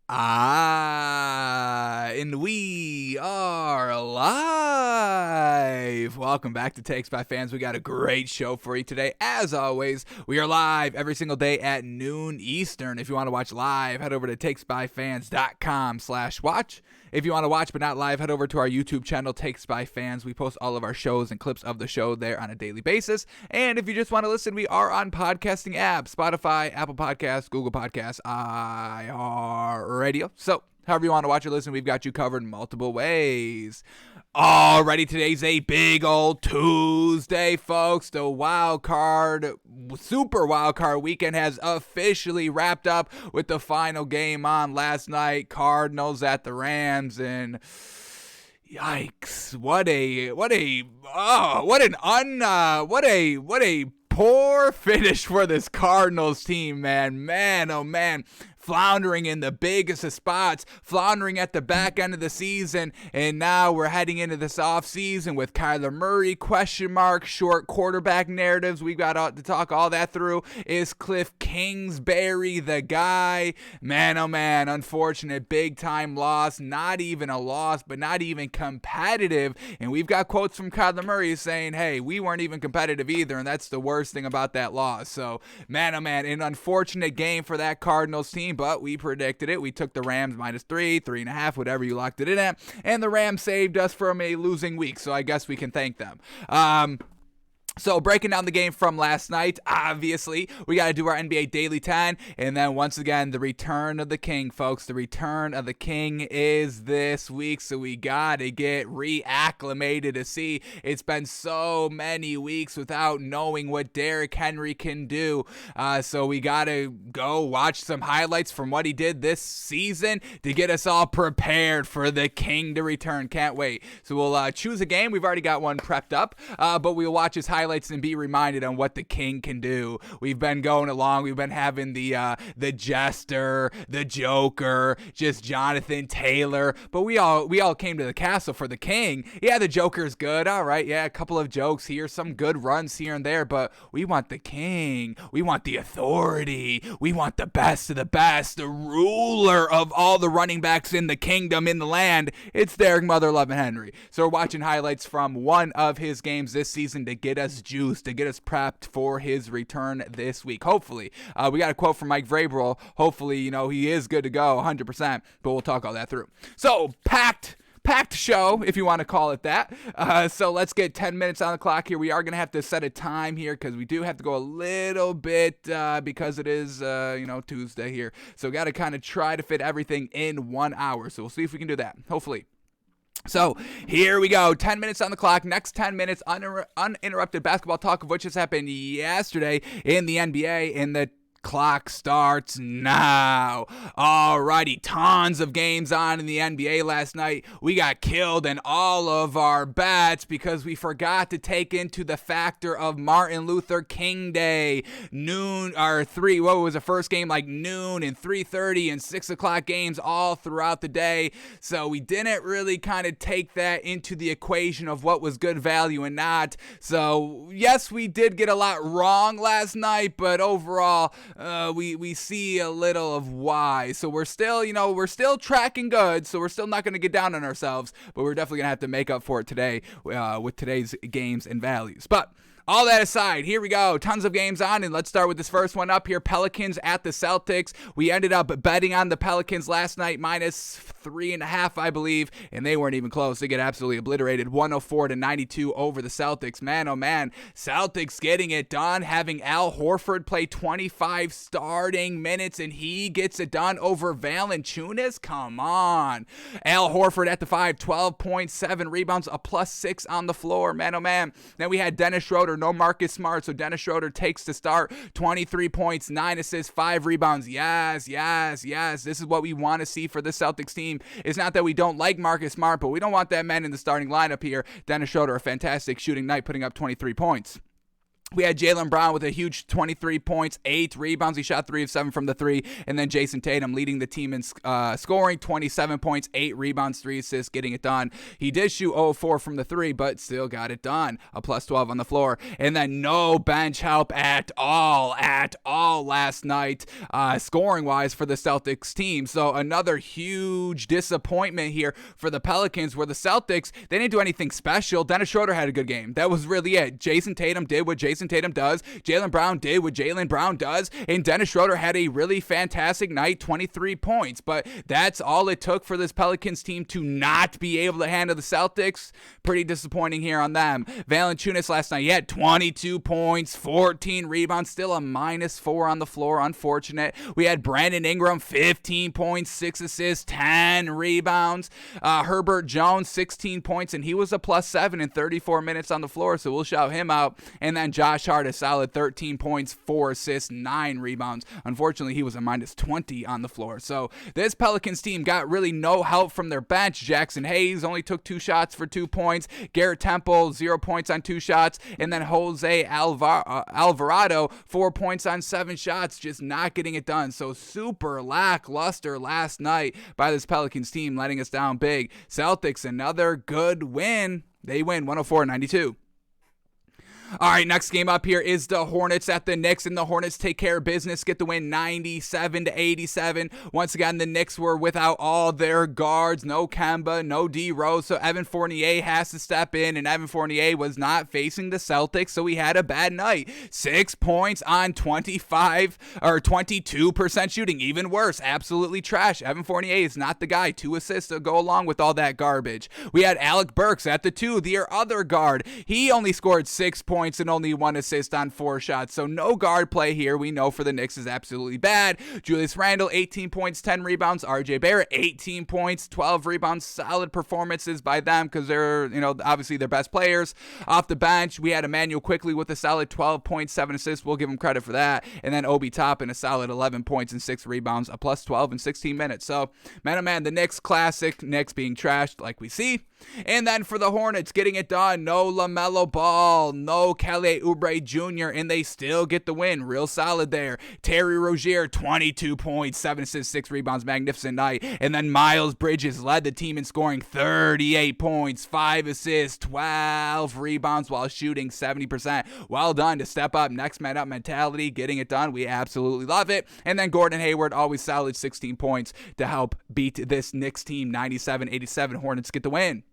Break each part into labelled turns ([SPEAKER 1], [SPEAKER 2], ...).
[SPEAKER 1] And we are live. Welcome back to Takes by Fans. We got a great show for you today. As always, we are live every single day at noon Eastern. If you want to watch live, head over to takesbyfans.com/watch. If you want to watch but not live, head over to our YouTube channel, Takes by Fans. We post all of our shows and clips of the show there on a daily basis. And if you just want to listen, we are on podcasting apps, Spotify, Apple Podcasts, Google Podcasts, iHeartRadio. So, however you want to watch or listen, we've got you covered in multiple ways. Alrighty, today's a big old Tuesday, folks. The super wild card weekend has officially wrapped up with the final game on last night. Cardinals at the Rams, and yikes! What a poor finish for this Cardinals team, man. Man, oh man. Floundering in the biggest of spots, floundering at the back end of the season, and now we're heading into this offseason with Kyler Murray, question mark, short quarterback narratives. We've got to talk all that through. Is Cliff Kingsbury the guy? Man, oh man, unfortunate big-time loss. Not even a loss, but not even competitive. And we've got quotes from Kyler Murray saying, hey, we weren't even competitive either, and that's the worst thing about that loss. So, man, oh man, an unfortunate game for that Cardinals team, but we predicted it. We took the Rams -3, 3.5, whatever you locked it in at, and the Rams saved us from a losing week, so I guess we can thank them. So breaking down the game from last night, obviously, we got to do our NBA Daily 10, and then once again, the return of the king, folks. The return of the king is this week, so we got to get reacclimated to see. It's been so many weeks without knowing what Derrick Henry can do, so we got to go watch some highlights from what he did this season to get us all prepared for the king to return. Can't wait. So we'll choose a game. We've already got one prepped up, but we'll watch his highlights and be reminded on what the king can do. We've been going along. We've been having the jester, the joker, just Jonathan Taylor. But we all came to the castle for the king. Yeah, the joker's good. All right. Yeah, a couple of jokes here, some good runs here and there. But we want the king. We want the authority. We want the best of the best, the ruler of all the running backs in the kingdom, in the land. It's Derrick Mother-loving Henry. So we're watching highlights from one of his games this season to get us juiced, to get us prepped for his return this week. Hopefully. We got a quote from Mike Vrabel. Hopefully, he is good to go 100%, but we'll talk all that through. So, packed show, if you want to call it that. So let's get 10 minutes on the clock here. We are going to have to set a time here because we do have to go a little bit because it is, Tuesday here. So got to kind of try to fit everything in 1 hour. So we'll see if we can do that, hopefully. So here we go, 10 minutes on the clock, next 10 minutes, uninterrupted basketball talk of which has happened yesterday in the NBA, and the clock starts now. Alrighty, tons of games on in the NBA last night. We got killed in all of our bets because we forgot to take into the factor of Martin Luther King Day. Noon, or what was the first game, like noon and 3:30 and 6 o'clock games all throughout the day. So we didn't really kind of take that into the equation of what was good value and not. So yes, we did get a lot wrong last night, but overall, we see a little of why. So we're still tracking good, so we're still not going to get down on ourselves, but we're definitely going to have to make up for it today with today's games and values. But all that aside, here we go. Tons of games on, and let's start with this first one up here. Pelicans at the Celtics. We ended up betting on the Pelicans last night, -3.5, I believe, and they weren't even close. They get absolutely obliterated, 104-92 over the Celtics. Man, oh man, Celtics getting it done, having Al Horford play 25 starting minutes, and he gets it done over Valanciunas? Come on. Al Horford at the 5, 12.7 rebounds, a +6 on the floor. Man, oh man. Then we had Dennis Schroeder, no Marcus Smart, so Dennis Schroeder takes the start, 23 points, 9 assists, 5 rebounds. Yes. This is what we want to see for the Celtics team. It's not that we don't like Marcus Smart, but we don't want that man in the starting lineup here. Dennis Schroeder, a fantastic shooting night, putting up 23 points. We had Jaylen Brown with a huge 23 points, 8 rebounds. He shot 3 of 7 from the 3. And then Jason Tatum leading the team in scoring, 27 points, 8 rebounds, 3 assists, getting it done. He did shoot 0 of 4 from the 3, but still got it done. A plus 12 on the floor. And then no bench help at all last night, scoring-wise for the Celtics team. So another huge disappointment here for the Pelicans, where the Celtics, they didn't do anything special. Dennis Schroeder had a good game. That was really it. Jason Tatum did what Jason Tatum does. Jaylen Brown did what Jaylen Brown does. And Dennis Schroeder had a really fantastic night, 23 points. But that's all it took for this Pelicans team to not be able to handle the Celtics. Pretty disappointing here on them. Valanciunas last night, he had 22 points, 14 rebounds, still a -4 on the floor. Unfortunate. We had Brandon Ingram, 15 points, 6 assists, 10 rebounds. Herbert Jones, 16 points, and he was a +7 in 34 minutes on the floor, so we'll shout him out. And then Josh Hart, a solid 13 points, 4 assists, 9 rebounds. Unfortunately, he was a -20 on the floor. So this Pelicans team got really no help from their bench. Jackson Hayes only took 2 shots for 2 points. Garrett Temple, 0 points on 2 shots. And then Jose Alvarado, 4 points on 7 shots, just not getting it done. So super lackluster last night by this Pelicans team, letting us down big. Celtics, another good win. They win 104-92. All right, next game up here is the Hornets at the Knicks, and the Hornets take care of business, get the win 97-87. Once again, the Knicks were without all their guards, no Kemba, no D Rose, so Evan Fournier has to step in, and Evan Fournier was not facing the Celtics, so he had a bad night. 6 points on 22% shooting, even worse, absolutely trash. Evan Fournier is not the guy. 2 assists to go along with all that garbage. We had Alec Burks at the 2, their other guard. He only scored 6 points and only 1 assist on 4 shots. So no guard play here. We know for the Knicks is absolutely bad. Julius Randle, 18 points, 10 rebounds. RJ Barrett, 18 points, 12 rebounds. Solid performances by them because they're, obviously their best players. Off the bench, we had Emmanuel Quickley with a solid 12 points, 7 assists. We'll give him credit for that. And then Obi Toppin, a solid 11 points and 6 rebounds, a +12 in 16 minutes. So, man, oh man, the Knicks classic. Knicks being trashed like we see. And then for the Hornets, getting it done, no LaMelo Ball, no Kelly Oubre Jr., and they still get the win. Real solid there. Terry Rozier, 22 points, 7 assists, 6 rebounds, magnificent night. And then Miles Bridges led the team in scoring 38 points, 5 assists, 12 rebounds while shooting 70%. Well done to step up, next man up mentality, getting it done. We absolutely love it. And then Gordon Hayward, always solid, 16 points to help beat this Knicks team, 97-87. Hornets get the win.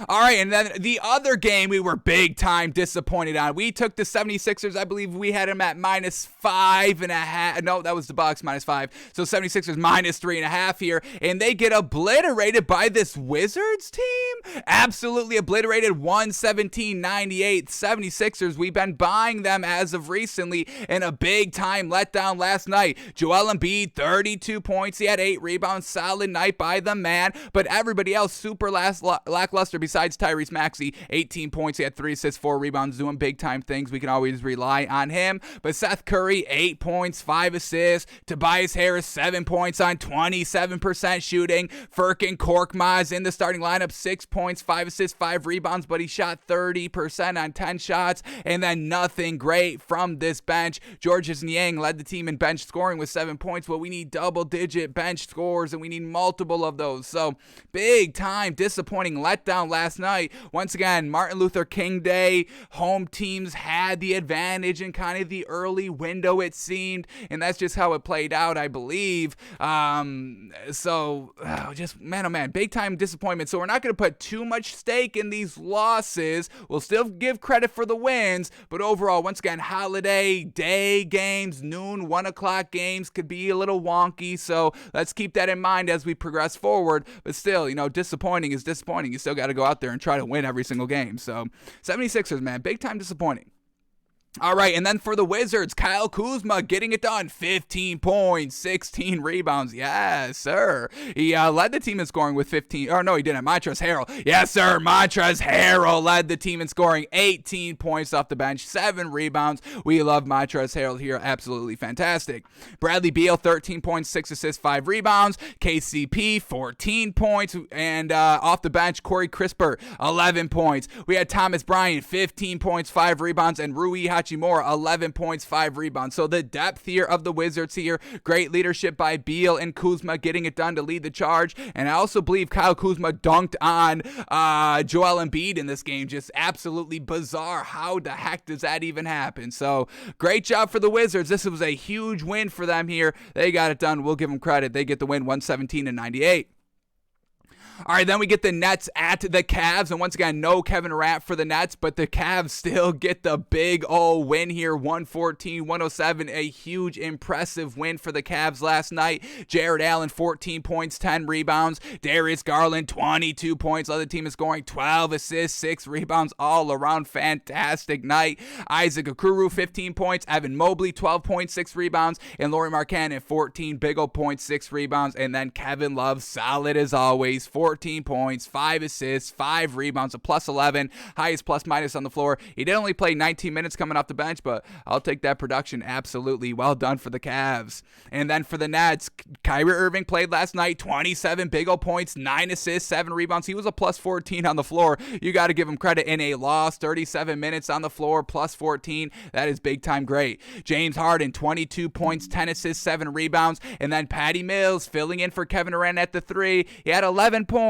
[SPEAKER 1] All right, and then the other game we were big time disappointed on. We took the 76ers. I believe we had them at -5.5. No, that was the Bucks, -5. So 76ers -3.5 here, and they get obliterated by this Wizards team. Absolutely obliterated, 117-98. 76ers, we've been buying them as of recently, and a big time letdown last night. Joel Embiid, 32 points. He had 8 rebounds. Solid night by the man, but everybody else super lackluster. Besides Tyrese Maxey, 18 points, he had 3 assists, 4 rebounds, doing big-time things. We can always rely on him. But Seth Curry, 8 points, 5 assists. Tobias Harris, 7 points on 27% shooting. Furkan Korkmaz in the starting lineup, 6 points, 5 assists, 5 rebounds, but he shot 30% on 10 shots. And then nothing great from this bench. Georges Niang led the team in bench scoring with 7 points. Well, we need double-digit bench scores, and we need multiple of those. So, big-time disappointing letdown last night. Once again, Martin Luther King Day, home teams had the advantage in kind of the early window, it seemed, and that's just how it played out, I believe. Just, man, oh man, big time disappointment. So we're not going to put too much stake in these losses. We'll still give credit for the wins, but overall, once again, holiday day games, noon, 1 o'clock games could be a little wonky, so let's keep that in mind as we progress forward. But still, disappointing is disappointing. You still got to go out there and try to win every single game. So 76ers, man, big time disappointing. All right, and then for the Wizards, Kyle Kuzma getting it done. 15 points, 16 rebounds. Yes, sir. He led the team in scoring with 15. Or no, he didn't. Montrezl Harrell. Yes, sir. Montrezl Harrell led the team in scoring. 18 points off the bench, 7 rebounds. We love Montrezl Harrell here. Absolutely fantastic. Bradley Beal, 13 points, 6 assists, 5 rebounds. KCP, 14 points. And off the bench, Corey Crisper, 11 points. We had Thomas Bryant, 15 points, 5 rebounds. And Rui Hachimura, 11 points, 5 rebounds. So the depth here of the Wizards here, great leadership by Beal and Kuzma getting it done to lead the charge. And I also believe Kyle Kuzma dunked on Joel Embiid in this game. Just absolutely bizarre. How the heck does that even happen? So great job for the Wizards. This was a huge win for them here. They got it done. We'll give them credit. They get the win 117-98. All right, then we get the Nets at the Cavs, and once again, no Kevin Durant for the Nets, but the Cavs still get the big old win here, 114-107, a huge, impressive win for the Cavs last night. Jared Allen, 14 points, 10 rebounds. Darius Garland, 22 points, led the team in scoring, 12 assists, 6 rebounds, all around fantastic night. Isaac Okoro, 15 points. Evan Mobley, 12 points, 6 rebounds. And Lauri Markkanen, 14 big old points, 6 rebounds. And then Kevin Love, solid as always, 14 points, 5 assists, 5 rebounds, a plus 11, highest plus minus on the floor. He did only play 19 minutes coming off the bench, but I'll take that production. Absolutely well done for the Cavs. And then for the Nets, Kyrie Irving played last night, 27 big old points, 9 assists, 7 rebounds. He was a plus 14 on the floor. You got to give him credit in a loss. 37 minutes on the floor, plus 14. That is big time great. James Harden, 22 points, 10 assists, 7 rebounds. And then Patty Mills filling in for Kevin Durant at the 3. He had 11 points.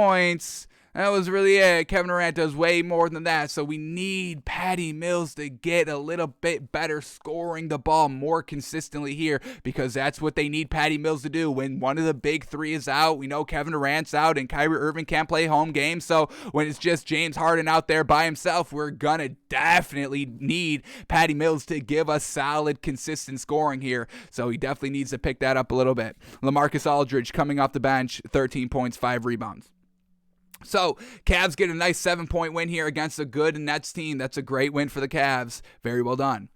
[SPEAKER 1] That was really it. Kevin Durant does way more than that, so we need Patty Mills to get a little bit better scoring the ball more consistently here, because that's what they need Patty Mills to do. When one of the big 3 is out, we know Kevin Durant's out and Kyrie Irving can't play home games, so when it's just James Harden out there by himself, we're gonna definitely need Patty Mills to give us solid, consistent scoring here, so he definitely needs to pick that up a little bit. LaMarcus Aldridge coming off the bench, 13 points, 5 rebounds. So, Cavs get a nice 7-point win here against a good Nets team. That's a great win for the Cavs. Very well done.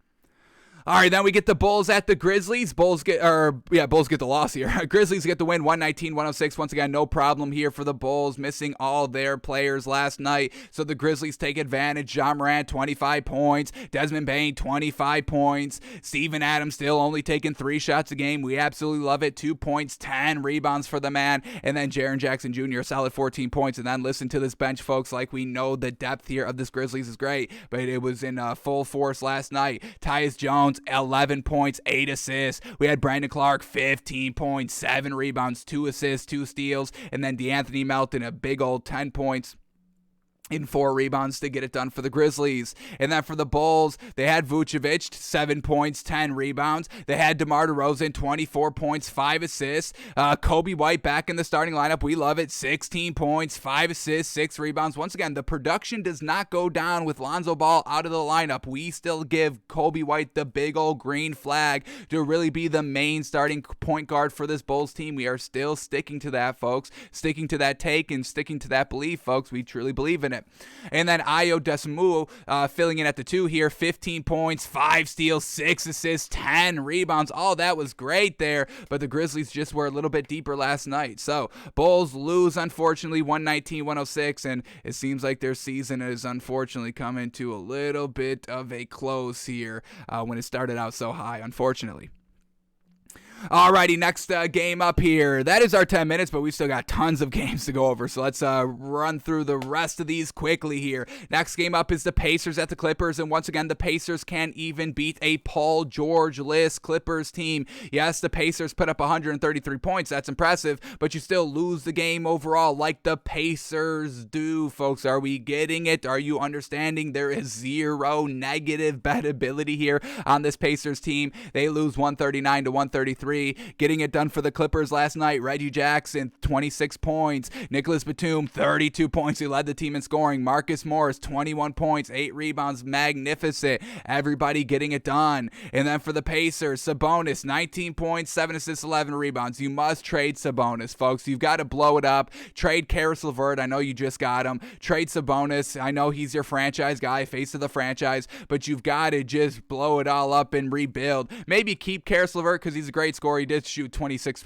[SPEAKER 1] All right, then we get the Bulls at the Grizzlies. Bulls get the loss here. Grizzlies get the win, 119-106. Once again, no problem here for the Bulls, missing all their players last night. So the Grizzlies take advantage. Ja Morant, 25 points. Desmond Bane, 25 points. Steven Adams still only taking 3 shots a game. We absolutely love it. 2 points, 10 rebounds for the man. And then Jaren Jackson Jr., solid 14 points. And then listen to this bench, folks. Like, we know the depth here of this Grizzlies is great, but it was in full force last night. Tyus Jones, 11 points, 8 assists. We had Brandon Clark, 15 points, 7 rebounds, 2 assists, 2 steals. And then DeAnthony Melton, a big old 10 points in 4 rebounds to get it done for the Grizzlies. And then for the Bulls, they had Vucevic, 7 points, 10 rebounds. They had DeMar DeRozan, 24 points, 5 assists. Kobe White back in the starting lineup. We love it. 16 points, 5 assists, 6 rebounds. Once again, the production does not go down with Lonzo Ball out of the lineup. We still give Kobe White the big old green flag to really be the main starting point guard for this Bulls team. We are still sticking to that, folks. Sticking to that take and sticking to that belief, folks. We truly believe in it. And then Ayo Dosunmu filling in at the 2 here, 15 points, 5 steals, 6 assists, 10 rebounds. All that was great there, but the Grizzlies just were a little bit deeper last night. So Bulls lose, unfortunately, 119-106, and it seems like their season is unfortunately coming to a little bit of a close here when it started out so high, unfortunately. Alrighty, next game up here. That is our 10 minutes, but we've still got tons of games to go over, so let's run through the rest of these quickly here. Next game up is the Pacers at the Clippers, and once again, the Pacers can't even beat a Paul George-less Clippers team. Yes, the Pacers put up 133 points. That's impressive, but you still lose the game overall like the Pacers do, folks. Are we getting it? Are you understanding? There is 0 negative bettability here on this Pacers team. They lose 139-133. 133. Getting it done for the Clippers last night. Reggie Jackson, 26 points. Nicholas Batum, 32 points. He led the team in scoring. Marcus Morris, 21 points, 8 rebounds. Magnificent. Everybody getting it done. And then for the Pacers, Sabonis, 19 points, 7 assists, 11 rebounds. You must trade Sabonis, folks. You've got to blow it up. Trade Karis LeVert. I know you just got him. Trade Sabonis. I know he's your franchise guy, face of the franchise, but you've got to just blow it all up and rebuild. Maybe keep Karis LeVert because he's a great scorer. He did shoot 26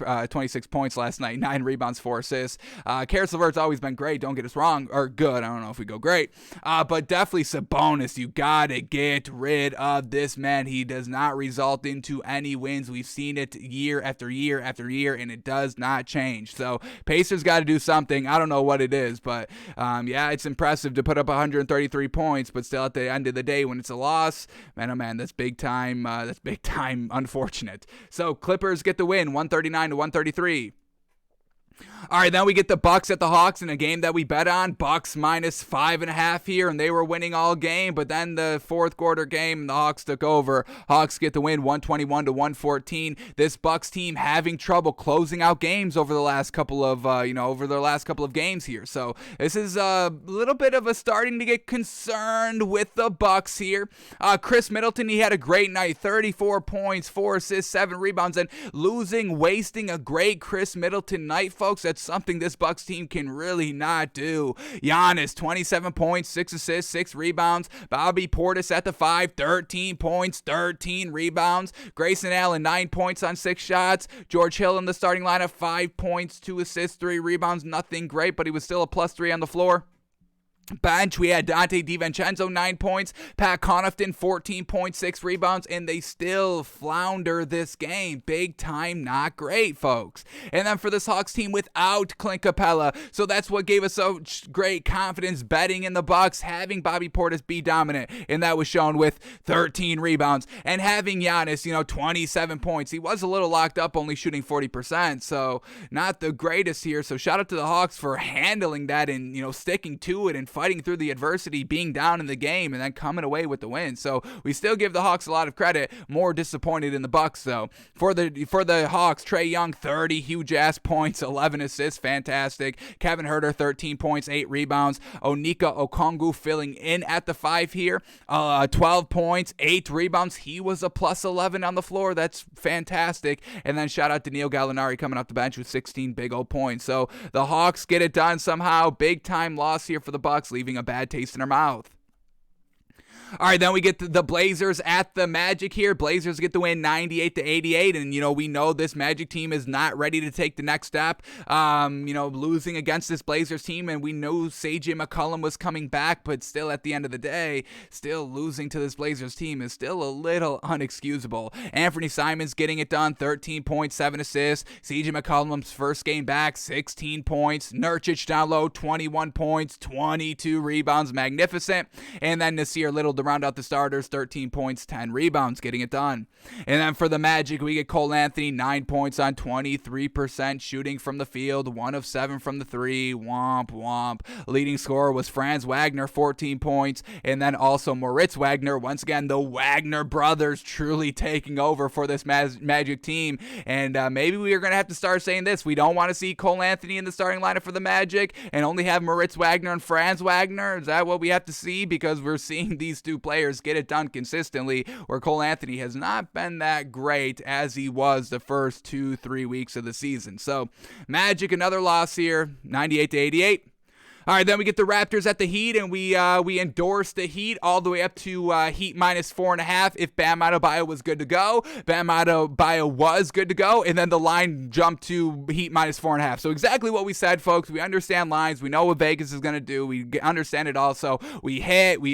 [SPEAKER 1] points last night, 9 rebounds, 4 assists. Karis LeVert's always been great. Don't get us wrong, or good. I don't know if we go great, but definitely Sabonis. You got to get rid of this man. He does not result into any wins. We've seen it year after year after year, and it does not change. So Pacers got to do something. I don't know what it is, but yeah, it's impressive to put up 133 points, but still at the end of the day, when it's a loss, man, oh man, that's big time. That's big time unfortunate. So Clippers get the win, 139 to 133. All right, then we get the Bucks at the Hawks in a game that we bet on. Bucks minus 5.5 here, and they were winning all game. But then the fourth quarter game, the Hawks took over. Hawks get the win, 121 to 114. This Bucks team having trouble closing out games over the last couple of games here. So this is a little bit of a starting to get concerned with the Bucks here. Chris Middleton, he had a great night, 34 points, 4 assists, 7 rebounds, and wasting a great Chris Middleton night, folks. That's something this Bucks team can really not do. Giannis, 27 points, 6 assists, 6 rebounds. Bobby Portis at the 5, 13 points, 13 rebounds. Grayson Allen, 9 points on 6 shots. George Hill in the starting lineup, 5 points, 2 assists, 3 rebounds. Nothing great, but he was still a +3 on the floor. Bench, we had Dante DiVincenzo, 9 points. Pat Connaughton, 14 points, 6 rebounds, and they still flounder this game. Big time, not great, folks. And then for this Hawks team without Clint Capella, so that's what gave us so great confidence betting in the Bucks, having Bobby Portis be dominant, and that was shown with 13 rebounds. And having Giannis, 27 points. He was a little locked up, only shooting 40%, so not the greatest here. So shout out to the Hawks for handling that and, sticking to it and fighting through the adversity, being down in the game, and then coming away with the win. So we still give the Hawks a lot of credit. More disappointed in the Bucks, though. For the Hawks, Trae Young, 30 huge-ass points, 11 assists, fantastic. Kevin Huerter, 13 points, 8 rebounds. Onika Okongwu filling in at the 5 here, 12 points, 8 rebounds. He was a +11 on the floor. That's fantastic. And then shout out to Neil Gallinari coming off the bench with 16 big old points. So the Hawks get it done somehow. Big-time loss here for the Bucks, leaving a bad taste in our mouth. All right, then we get the Blazers at the Magic here. Blazers get the win 98 to 88, and we know this Magic team is not ready to take the next step. Losing against this Blazers team, and we know CJ McCollum was coming back, but still at the end of the day, still losing to this Blazers team is still a little unexcusable. Anthony Simons getting it done, 13 points, 7 assists. CJ McCollum's first game back, 16 points. Nurkic down low, 21 points, 22 rebounds, magnificent. And then Nasir Little to round out the starters, 13 points, 10 rebounds, getting it done. And then for the Magic, we get Cole Anthony, 9 points on 23% shooting from the field, 1 of 7 from the 3, womp, womp. Leading scorer was Franz Wagner, 14 points, and then also Moritz Wagner, once again, the Wagner brothers truly taking over for this Magic team. And maybe we are going to have to start saying this. We don't want to see Cole Anthony in the starting lineup for the Magic and only have Moritz Wagner and Franz Wagner. Is that what we have to see? Because we're seeing these two players get it done consistently, where Cole Anthony has not been that great as he was the first 2-3 weeks of the season. So Magic, another loss here, 98 to 88. All right, then we get the Raptors at the Heat, and we endorse the Heat all the way up to Heat minus 4.5 if Bam Adebayo was good to go. Bam Adebayo was good to go, and then the line jumped to Heat minus 4.5. So exactly what we said, folks. We understand lines. We know what Vegas is going to do. We understand it all. So we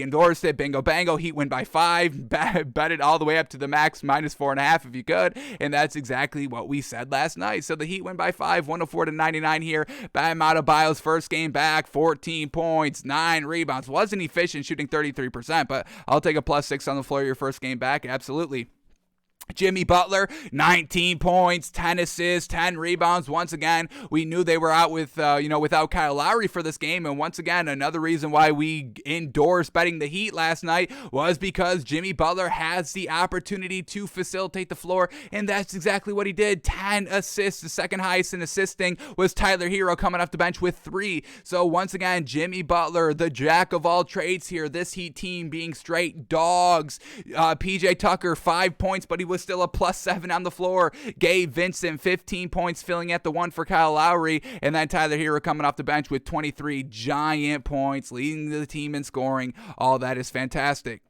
[SPEAKER 1] endorsed it. Bingo, bango. Heat win by 5. Bet it all the way up to the max minus 4.5 if you could, and that's exactly what we said last night. So the Heat win by 5, 104 to 99 here. Bam Adebayo's first game back, 14 points, 9 rebounds. Wasn't efficient, shooting 33%, but I'll take a +6 on the floor your first game back. Absolutely. Jimmy Butler, 19 points, 10 assists, 10 rebounds. Once again, we knew they were out with, without Kyle Lowry for this game. And once again, another reason why we endorsed betting the Heat last night was because Jimmy Butler has the opportunity to facilitate the floor. And that's exactly what he did. 10 assists. The second highest in assisting was Tyler Hero coming off the bench with 3. So once again, Jimmy Butler, the jack of all trades here. This Heat team being straight dogs. PJ Tucker, 5 points, but he was still a +7 on the floor. Gabe Vincent, 15 points, filling at the 1 for Kyle Lowry. And then Tyler Hero coming off the bench with 23 giant points, leading the team in scoring. All that is fantastic.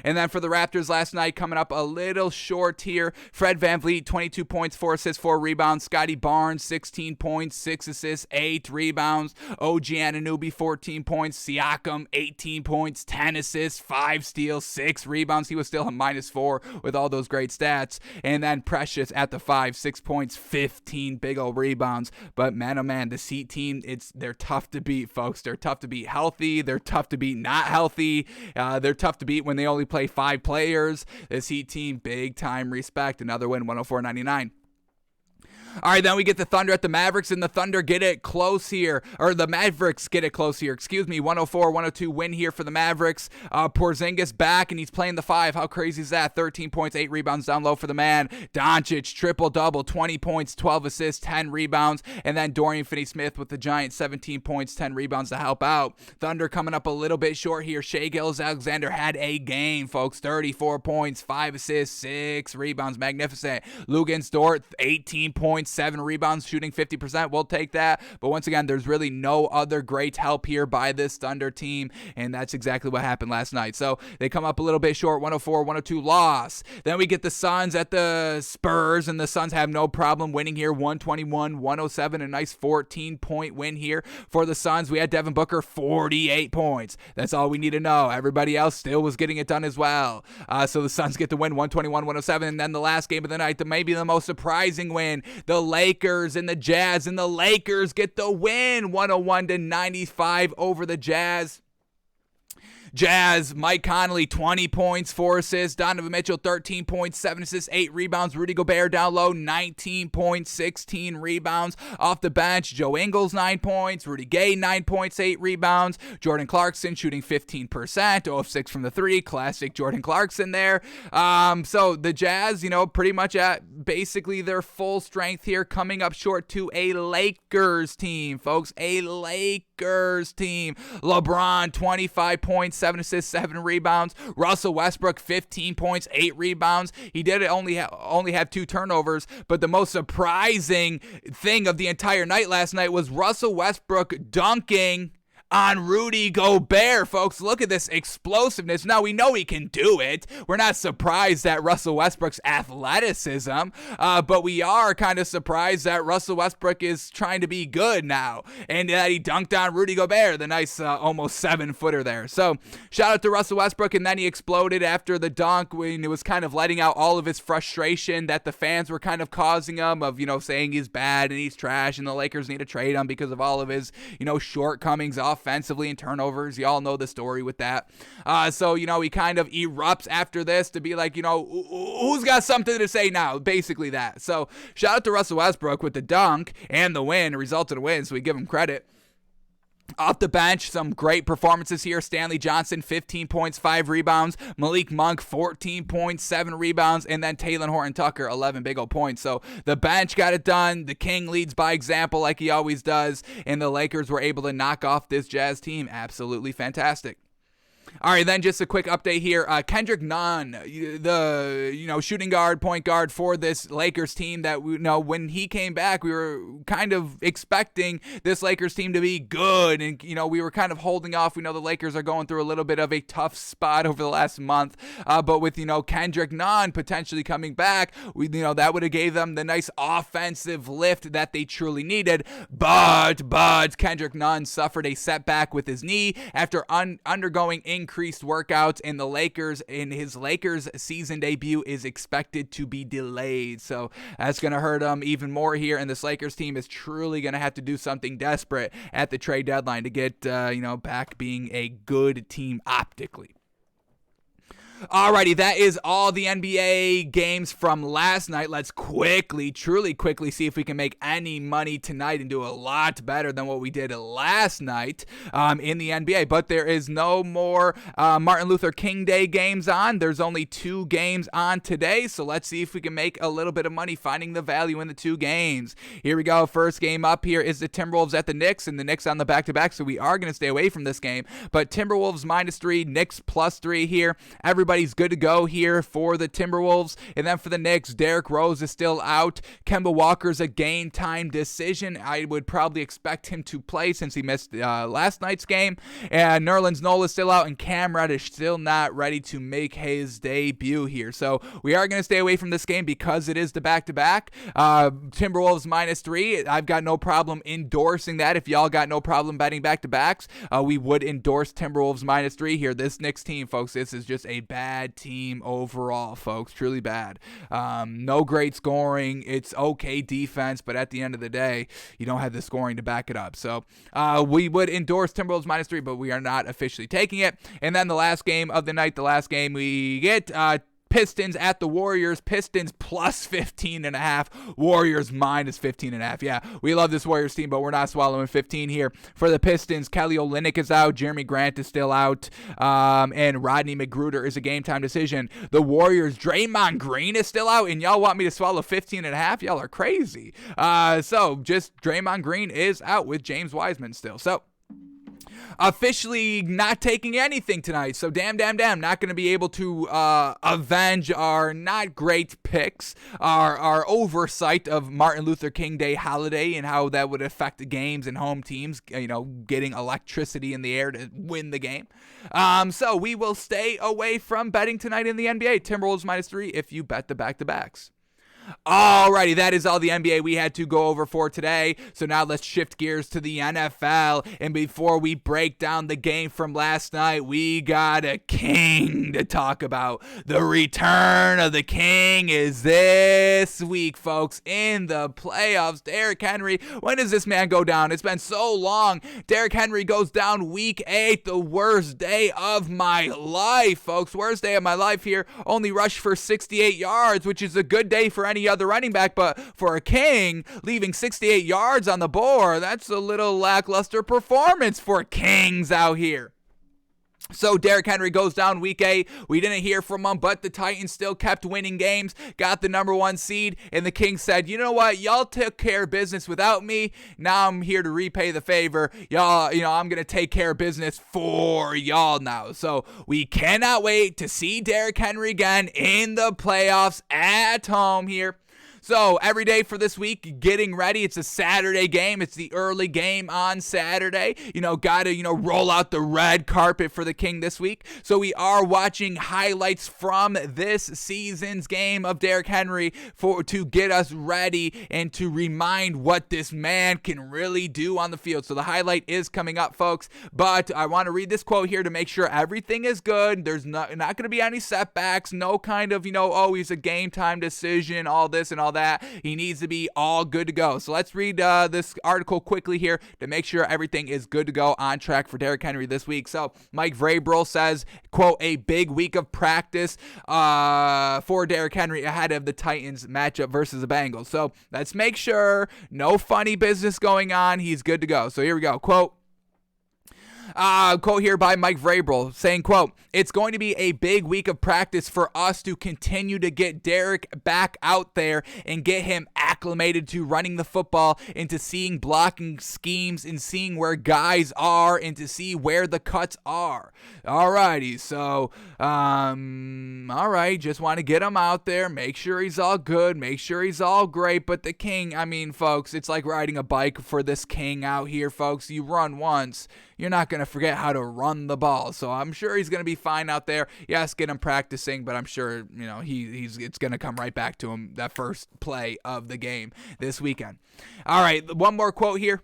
[SPEAKER 1] And then for the Raptors last night, coming up a little short here, Fred VanVleet, 22 points, 4 assists, 4 rebounds. Scotty Barnes, 16 points, 6 assists, 8 rebounds. OG Anunoby, 14 points. Siakam, 18 points, 10 assists, 5 steals, 6 rebounds. He was still a -4 with all those great stats. And then Precious at the 5, 6 points, 15 big old rebounds. But man, oh man, this Heat team, they're tough to beat, folks. They're tough to beat healthy. They're tough to beat not healthy. They're tough to beat when they only play 5 players. This Heat team, big time respect. Another win, 104-99. All right, then we get the Thunder at the Mavericks, and the Thunder get it close here. Or the Mavericks get it close here. 104-102 win here for the Mavericks. Porzingis back, and he's playing the 5. How crazy is that? 13 points, 8 rebounds down low for the man. Doncic, triple-double, 20 points, 12 assists, 10 rebounds. And then Dorian Finney-Smith with the giant 17 points, 10 rebounds to help out. Thunder coming up a little bit short here. Shai Gilgeous-Alexander had a game, folks. 34 points, 5 assists, 6 rebounds. Magnificent. Luguentz Dort, 18 points. 7 rebounds, shooting 50%. We'll take that. But once again, there's really no other great help here by this Thunder team, and that's exactly what happened last night. So they come up a little bit short, 104-102 loss. Then we get the Suns at the Spurs, and the Suns have no problem winning here, 121-107, a nice 14-point win here for the Suns. We had Devin Booker, 48 points. That's all we need to know. Everybody else still was getting it done as well. So the Suns get the win, 121-107, and then the last game of the night, maybe the most surprising win, the Lakers and the Jazz, and the Lakers get the win, 101-95 over the Jazz. Jazz, Mike Conley, 20 points, 4 assists. Donovan Mitchell, 13 points, 7 assists, 8 rebounds. Rudy Gobert down low, 19 points, 16 rebounds. Off the bench, Joe Ingles, 9 points. Rudy Gay, 9 points, 8 rebounds. Jordan Clarkson shooting 15%, 0 of 6 from the 3. Classic Jordan Clarkson there. So the Jazz, pretty much at basically their full strength here, coming up short to a Lakers team, folks. A Lakers team. LeBron, 25 points, 7 assists, 7 rebounds. Russell Westbrook, 15 points, 8 rebounds. He did only have 2 turnovers, but the most surprising thing of the entire night last night was Russell Westbrook dunking on Rudy Gobert, folks. Look at this explosiveness. Now, we know he can do it. We're not surprised at Russell Westbrook's athleticism, but we are kind of surprised that Russell Westbrook is trying to be good now, and that he dunked on Rudy Gobert, the nice almost 7-footer there. So, shout out to Russell Westbrook, and then he exploded after the dunk when it was kind of letting out all of his frustration that the fans were kind of causing him of, saying he's bad and he's trash and the Lakers need to trade him because of all of his, shortcomings offensively and turnovers. You all know the story with that. So, he kind of erupts after this to be like, who's got something to say now? Basically that. So, shout out to Russell Westbrook with the dunk and the win. It resulted in a win, so we give him credit. Off the bench, some great performances here. Stanley Johnson, 15 points, 5 rebounds. Malik Monk, 14 points, 7 rebounds. And then Talen Horton-Tucker, 11 big old points. So the bench got it done. The King leads by example like he always does. And the Lakers were able to knock off this Jazz team. Absolutely fantastic. All right, then just a quick update here. Kendrick Nunn, the shooting guard, point guard for this Lakers team that when he came back, we were kind of expecting this Lakers team to be good, and we were kind of holding off. We know the Lakers are going through a little bit of a tough spot over the last month, but with Kendrick Nunn potentially coming back, that would have gave them the nice offensive lift that they truly needed. But Kendrick Nunn suffered a setback with his knee after undergoing increased workouts, and his Lakers season debut is expected to be delayed. So that's going to hurt him even more here, and this Lakers team is truly going to have to do something desperate at the trade deadline to get back being a good team optically. Alrighty, that is all the NBA games from last night. Let's truly quickly see if we can make any money tonight and do a lot better than what we did last night in the NBA. But there is no more Martin Luther King Day games on. There's only 2 games on today, so let's see if we can make a little bit of money finding the value in the 2 games. Here we go. First game up here is the Timberwolves at the Knicks, and the Knicks on the back-to-back, so we are going to stay away from this game. But Timberwolves -3, Knicks +3 here. Everybody's good to go here for the Timberwolves. And then for the Knicks, Derrick Rose is still out. Kemba Walker's a game time decision. I would probably expect him to play since he missed last night's game. And Nerlens Noel is still out, and Cam Reddish still not ready to make his debut here. So we are going to stay away from this game because it is the back-to-back. Timberwolves -3. I've got no problem endorsing that. If y'all got no problem betting back-to-backs, we would endorse Timberwolves -3 here. This Knicks team, folks, this is just a bad team overall, folks. Truly bad. No great scoring. It's okay defense, but at the end of the day, you don't have the scoring to back it up. So we would endorse Timberwolves -3, but we are not officially taking it. And then the last game of the night, we get Pistons at the Warriors. Pistons +15.5. Warriors -15.5. Yeah, we love this Warriors team, but we're not swallowing 15 here. For the Pistons, Kelly Olynyk is out. Jeremy Grant is still out. And Rodney McGruder is a game time decision. The Warriors, Draymond Green is still out, and y'all want me to swallow 15.5? Y'all are crazy. So just Draymond Green is out with James Wiseman still. So officially not taking anything tonight. So damn, not going to be able to avenge our not great picks, our oversight of Martin Luther King Day holiday and how that would affect the games and home teams, getting electricity in the air to win the game. So we will stay away from betting tonight in the NBA. Timberwolves -3 if you bet the back-to-backs. Alrighty, that is all the NBA we had to go over for today. So now let's shift gears to the NFL. And before we break down the game from last night, we got a king to talk about. The return of the king is this week, folks, in the playoffs. Derrick Henry, when does this man go down? It's been so long. Derrick Henry goes down week 8, the worst day of my life, folks. Worst day of my life here. Only rushed for 68 yards, which is a good day for any other running back, but for a king, leaving 68 yards on the board, that's a little lackluster performance for kings out here. So Derrick Henry goes down week 8. We didn't hear from him, but the Titans still kept winning games, got the number 1 seed, and the Kings said, you know what, y'all took care of business without me. Now I'm here to repay the favor. Y'all, I'm going to take care of business for y'all now. So we cannot wait to see Derrick Henry again in the playoffs at home here. So every day for this week, getting ready. It's a Saturday game. It's the early game on Saturday. Got to, roll out the red carpet for the King this week. So we are watching highlights from this season's game of Derrick Henry to get us ready and to remind what this man can really do on the field. So the highlight is coming up, folks. But I want to read this quote here to make sure everything is good. There's not going to be any setbacks. No kind of, he's a game time decision, all this and all that. He needs to be all good to go. So let's read this article quickly here to make sure everything is good to go on track for Derrick Henry this week. So Mike Vrabel says, quote, a big week of practice for Derrick Henry ahead of the Titans matchup versus the Bengals. So let's make sure no funny business going on. He's good to go. So here we go. Quote here by Mike Vrabel saying, quote, it's going to be a big week of practice for us to continue to get Derrick back out there and get him acclimated to running the football and to seeing blocking schemes and seeing where guys are and to see where the cuts are. Alrighty, so, alright, just want to get him out there, make sure he's all good, make sure he's all great, but the King, folks, it's like riding a bike for this King out here, folks. You run once, you're not going to forget how to run the ball. So I'm sure he's going to be fine out there. Yes, get him practicing, but I'm sure, it's going to come right back to him that first play of the game this weekend. All right, one more quote here.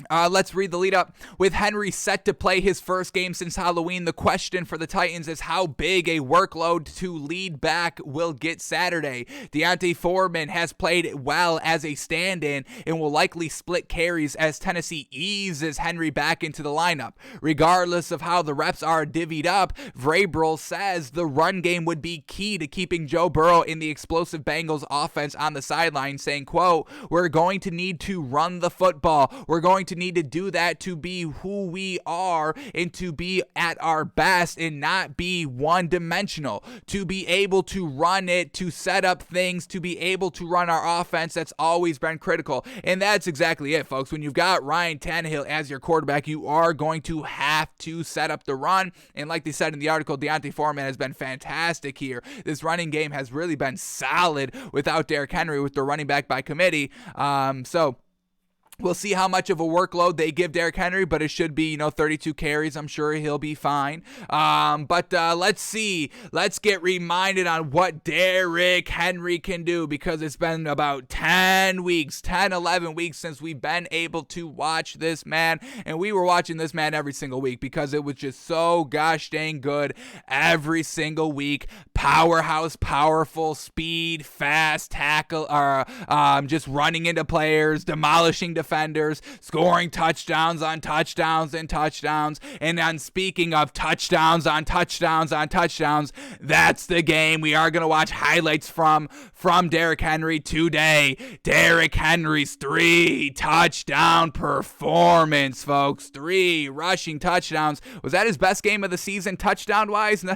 [SPEAKER 1] Let's read the lead up. With Henry set to play his first game since Halloween, the question for the Titans is how big a workload to lead back will get Saturday. D'Onta Foreman has played well as a stand-in and will likely split carries as Tennessee eases Henry back into the lineup. Regardless of how the reps are divvied up, Vrabel says the run game would be key to keeping Joe Burrow in the explosive Bengals offense on the sideline, saying, quote, "We're going to need to run the football. We're going to need to do that to be who we are and to be at our best and not be one-dimensional. To be able to run it, to set up things, to be able to run our offense, that's always been critical." And that's exactly it, folks. When you've got Ryan Tannehill as your quarterback, you are going to have to set up the run. And like they said in the article, D'Onta Foreman has been fantastic here. This running game has really been solid without Derrick Henry, with the running back by committee. We'll see how much of a workload they give Derrick Henry, but it should be, 32 carries. I'm sure he'll be fine. But let's see. Let's get reminded on what Derrick Henry can do, because it's been about 11 weeks since we've been able to watch this man. And we were watching this man every single week because it was just so gosh dang good every single week. Powerhouse, powerful, speed, fast tackle, just running into players, demolishing defenders, scoring touchdowns on touchdowns and touchdowns. And then speaking of touchdowns on touchdowns on touchdowns, that's the game we are going to watch highlights from Derrick Henry today. Derrick Henry's 3 touchdown performance, folks. 3 rushing touchdowns. Was that his best game of the season touchdown-wise? No.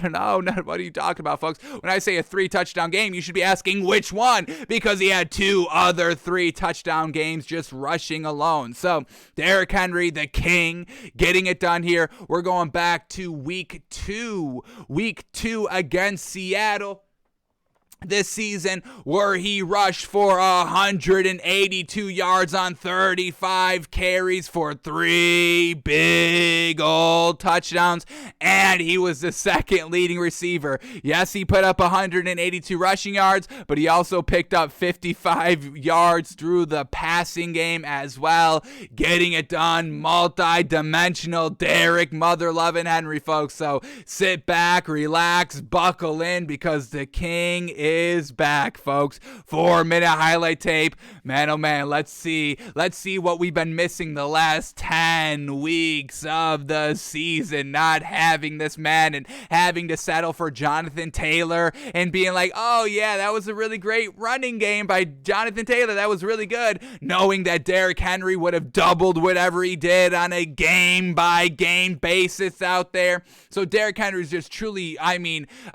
[SPEAKER 1] What are you talking about, folks? When I say a 3 touchdown game, you should be asking which one, because he had 2 other 3 touchdown games just rushing alone. So Derrick Henry, the king, getting it done here. We're going back to week 2 against Seattle this season, where he rushed for 182 yards on 35 carries for 3 big old touchdowns, and he was the second leading receiver. Yes, he put up 182 rushing yards, but he also picked up 55 yards through the passing game as well, getting it done. Multi-dimensional Derrick Mother-loving Henry, folks. So sit back, relax, buckle in, because the king is back, folks. 4-minute highlight tape. Man, oh man, let's see what we've been missing the last 10 weeks of the season, not having this man and having to settle for Jonathan Taylor and being like, oh yeah, that was a really great running game by Jonathan Taylor. That was really good. Knowing that Derrick Henry would have doubled whatever he did on a game-by-game basis out there. So Derrick Henry is just truly,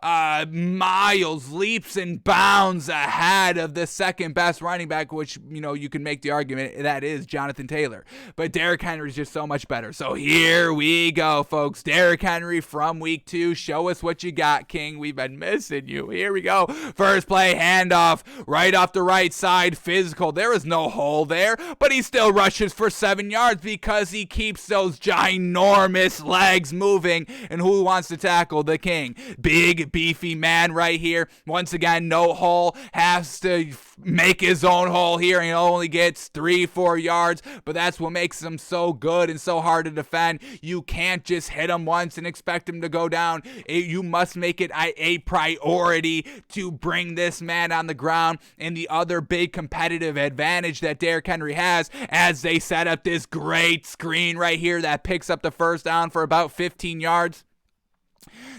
[SPEAKER 1] miles, leaps and bounds ahead of the second best running back, which, you can make the argument that is Jonathan Taylor. But Derrick Henry is just so much better. So here we go, folks. Derrick Henry from week 2. Show us what you got, King. We've been missing you. Here we go. First play, handoff, right off the right side, physical. There is no hole there, but he still rushes for 7 yards because he keeps those ginormous legs moving. And who wants to tackle the king? Big, beefy man right here. Once again, no hole, has to make his own hole here, and he only gets 3-4 yards, but that's what makes him so good and so hard to defend. You can't just hit him once and expect him to go down. You must make it a priority to bring this man on the ground. And the other big competitive advantage that Derrick Henry has, as they set up this great screen right here that picks up the first down for about 15 yards.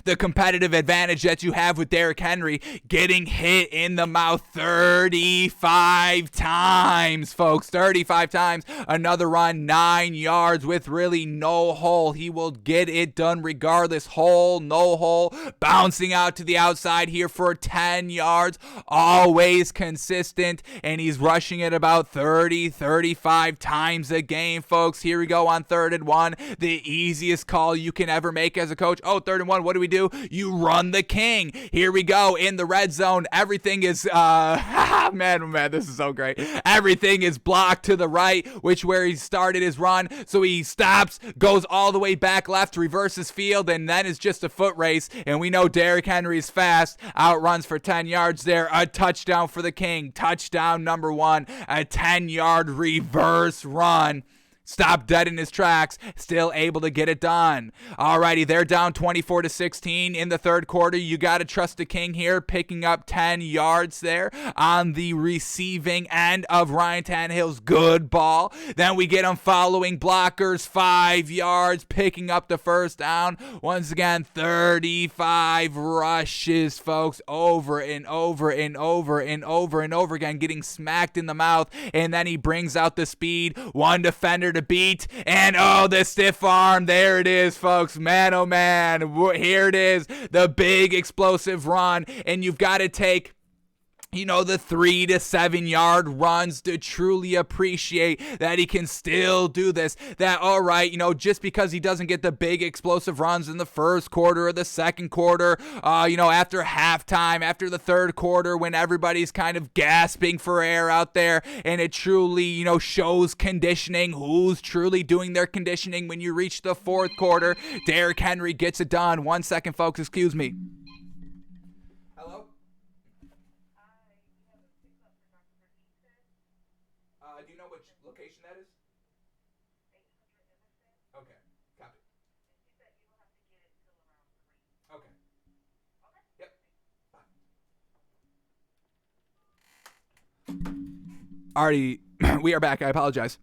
[SPEAKER 1] The competitive advantage that you have with Derrick Henry, getting hit in the mouth 35 times, folks. 35 times. Another run, 9 yards with really no hole. He will get it done regardless. Hole, no hole. Bouncing out to the outside here for 10 yards. Always consistent. And he's rushing it about 35 times a game, folks. Here we go on 3rd and 1. The easiest call you can ever make as a coach. 3rd and 1. What do we do? You run the king. Here we go in the red zone. Everything is man, this is so great. Everything is blocked to the right, which where he started his run. So he stops, goes all the way back left, reverses field, and then it's just a foot race. And we know Derrick Henry is fast. Outruns for 10 yards there. A touchdown for the king. Touchdown number 1. A 10-yard reverse run. stopped dead in his tracks, still able to get it done. Alrighty, they're down 24-16 in the third quarter. You got to trust the King here, picking up 10 yards there on the receiving end of Ryan Tannehill's good ball. Then we get him following blockers, 5 yards, picking up the first down. Once again, 35 rushes, folks, over and over and over and over and over again, getting smacked in the mouth. And then he brings out the speed, one defender to beat, and the stiff arm. There it is, folks. Man, oh man, here it is, the big explosive run. And you've got to take the 3 to 7 yard runs to truly appreciate that he can still do this. That, all right, just because he doesn't get the big explosive runs in the first quarter or the second quarter, after halftime, after the third quarter, when everybody's kind of gasping for air out there, and it truly, shows conditioning, who's truly doing their conditioning when you reach the fourth quarter. Derrick Henry gets it done. 1 second, folks, excuse me. Do you know which location that is? Okay, copy. Okay. Yep. Alrighty, we are back. I apologize.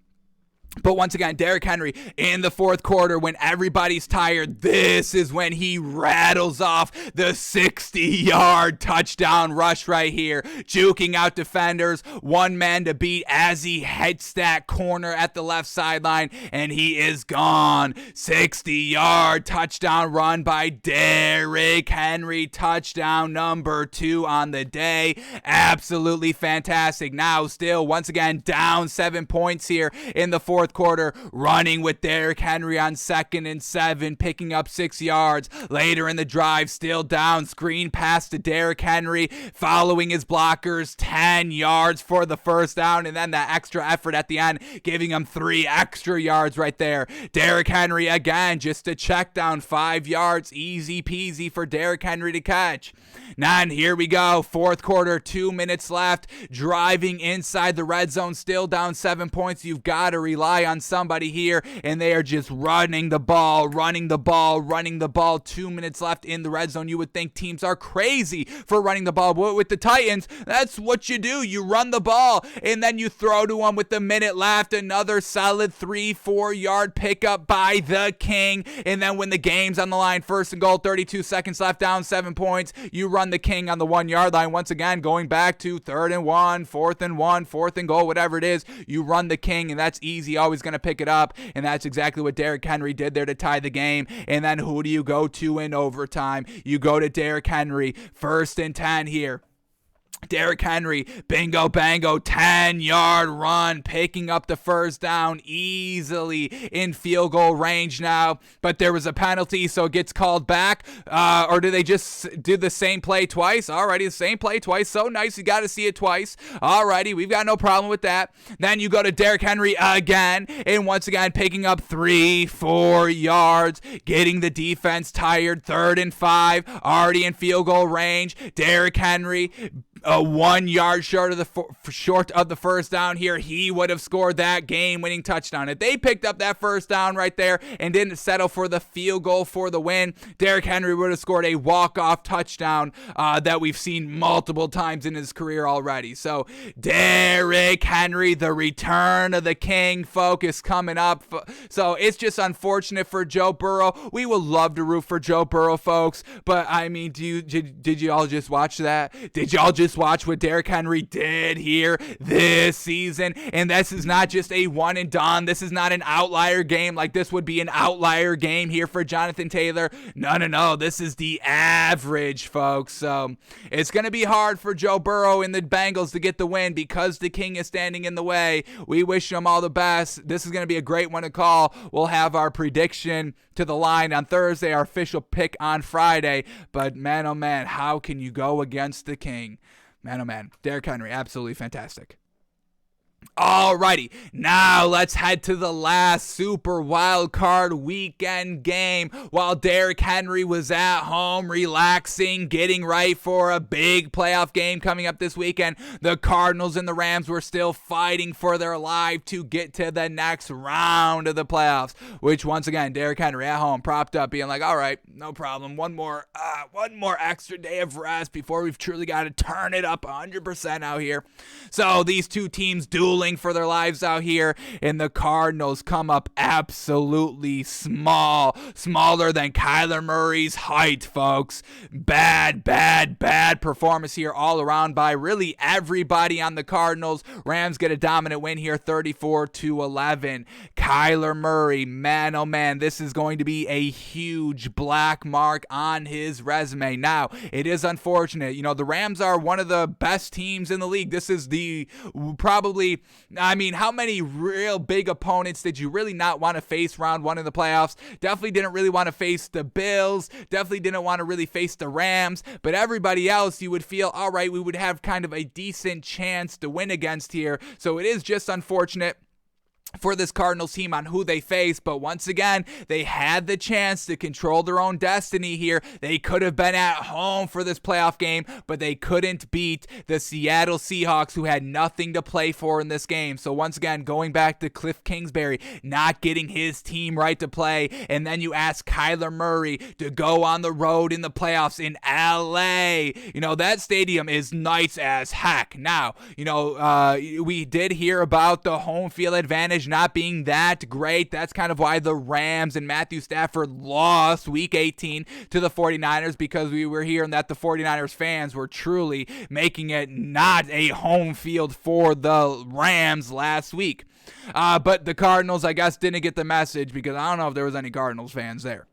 [SPEAKER 1] But once again, Derrick Henry in the fourth quarter, when everybody's tired, this is when he rattles off the 60-yard touchdown rush right here, juking out defenders, one man to beat as he hits that corner at the left sideline, and he is gone. 60-yard touchdown run by Derrick Henry, touchdown number 2 on the day. Absolutely fantastic. Now still, once again, down 7 points here in the fourth quarter, running with Derrick Henry on 2nd and 7, picking up 6 yards. Later in the drive, still down, screen pass to Derrick Henry, following his blockers, 10 yards for the first down, and then that extra effort at the end, giving him 3 extra yards right there. Derrick Henry again, just a check down, 5 yards, easy peasy for Derrick Henry to catch. Now, and here we go, fourth quarter, 2 minutes left, driving inside the red zone, still down 7 points. You've got to rely on somebody here, and they are just running the ball. 2 minutes left in the red zone. You would think teams are crazy for running the ball, but with the Titans, that's what you do. You run the ball, and then you throw to them with the minute left. Another solid 3-4 yard pickup by the King, and then when the game's on the line, 1st and goal, 32 seconds left, down 7 points, you run the King on the 1 yard line. Once again, going back to 3rd and 1, 4th and 1, 4th and goal, whatever it is, you run the King, and that's easy, always going to pick it up, and that's exactly what Derrick Henry did there to tie the game. And then who do you go to in overtime? You go to Derrick Henry, 1st and 10 here. Derrick Henry, bingo bango, 10-yard run, picking up the first down easily in field goal range now, but there was a penalty, so it gets called back, or do they just do the same play twice? Alrighty, the same play twice, so nice, you got to see it twice. Alrighty, we've got no problem with that. Then you go to Derrick Henry again, and once again picking up 3-4 yards, getting the defense tired. 3rd and 5, already in field goal range. Derrick Henry, 1 yard short of the first down here. He would have scored that game-winning touchdown. If they picked up that first down right there and didn't settle for the field goal for the win, Derrick Henry would have scored a walk-off touchdown that we've seen multiple times in his career already. So Derrick Henry, the return of the King, focus coming up. So it's just unfortunate for Joe Burrow. We would love to root for Joe Burrow, folks, but I mean, did you all just watch that? Did y'all just watch what Derrick Henry did here this season? And this is not just a one and done. This is not an outlier game like this would be an outlier game here for Jonathan Taylor. No. This is the average, folks. So it's going to be hard for Joe Burrow and the Bengals to get the win because the King is standing in the way. We wish them all the best. This is going to be a great one to call. We'll have our prediction to the line on Thursday, our official pick on Friday. But man, oh man, how can you go against the King? Man, oh man, Derrick Henry, absolutely fantastic. Alrighty, now let's head to the last Super Wild Card Weekend game. While Derrick Henry was at home relaxing, getting right for a big playoff game coming up this weekend, the Cardinals and the Rams were still fighting for their life to get to the next round of the playoffs, which once again, Derrick Henry at home propped up being like, all right, no problem, one more extra day of rest before we've truly got to turn it up 100% out here. So these two teams dueling for their lives out here, and the Cardinals come up absolutely smaller than Kyler Murray's height, folks. Bad performance here all around by really everybody on the Cardinals. Rams get a dominant win here, 34-11. Kyler Murray, man, oh man, this is going to be a huge black mark on his resume. Now, it is unfortunate. The Rams are one of the best teams in the league. This is how many real big opponents did you really not want to face round one in the playoffs? Definitely didn't really want to face the Bills. Definitely didn't want to really face the Rams. But everybody else, you would feel, all right, we would have kind of a decent chance to win against here. So it is just unfortunate for this Cardinals team on who they face, but once again, they had the chance to control their own destiny here. They could have been at home for this playoff game, but they couldn't beat the Seattle Seahawks, who had nothing to play for in this game. So once again, going back to Cliff Kingsbury not getting his team right to play, and then you ask Kyler Murray to go on the road in the playoffs in LA. That stadium is nice as heck. Now, we did hear about the home field advantage not being that great. That's kind of why the Rams and Matthew Stafford lost week 18 to the 49ers, because we were hearing that the 49ers fans were truly making it not a home field for the Rams last week. But the Cardinals, I guess, didn't get the message, because I don't know if there was any Cardinals fans there.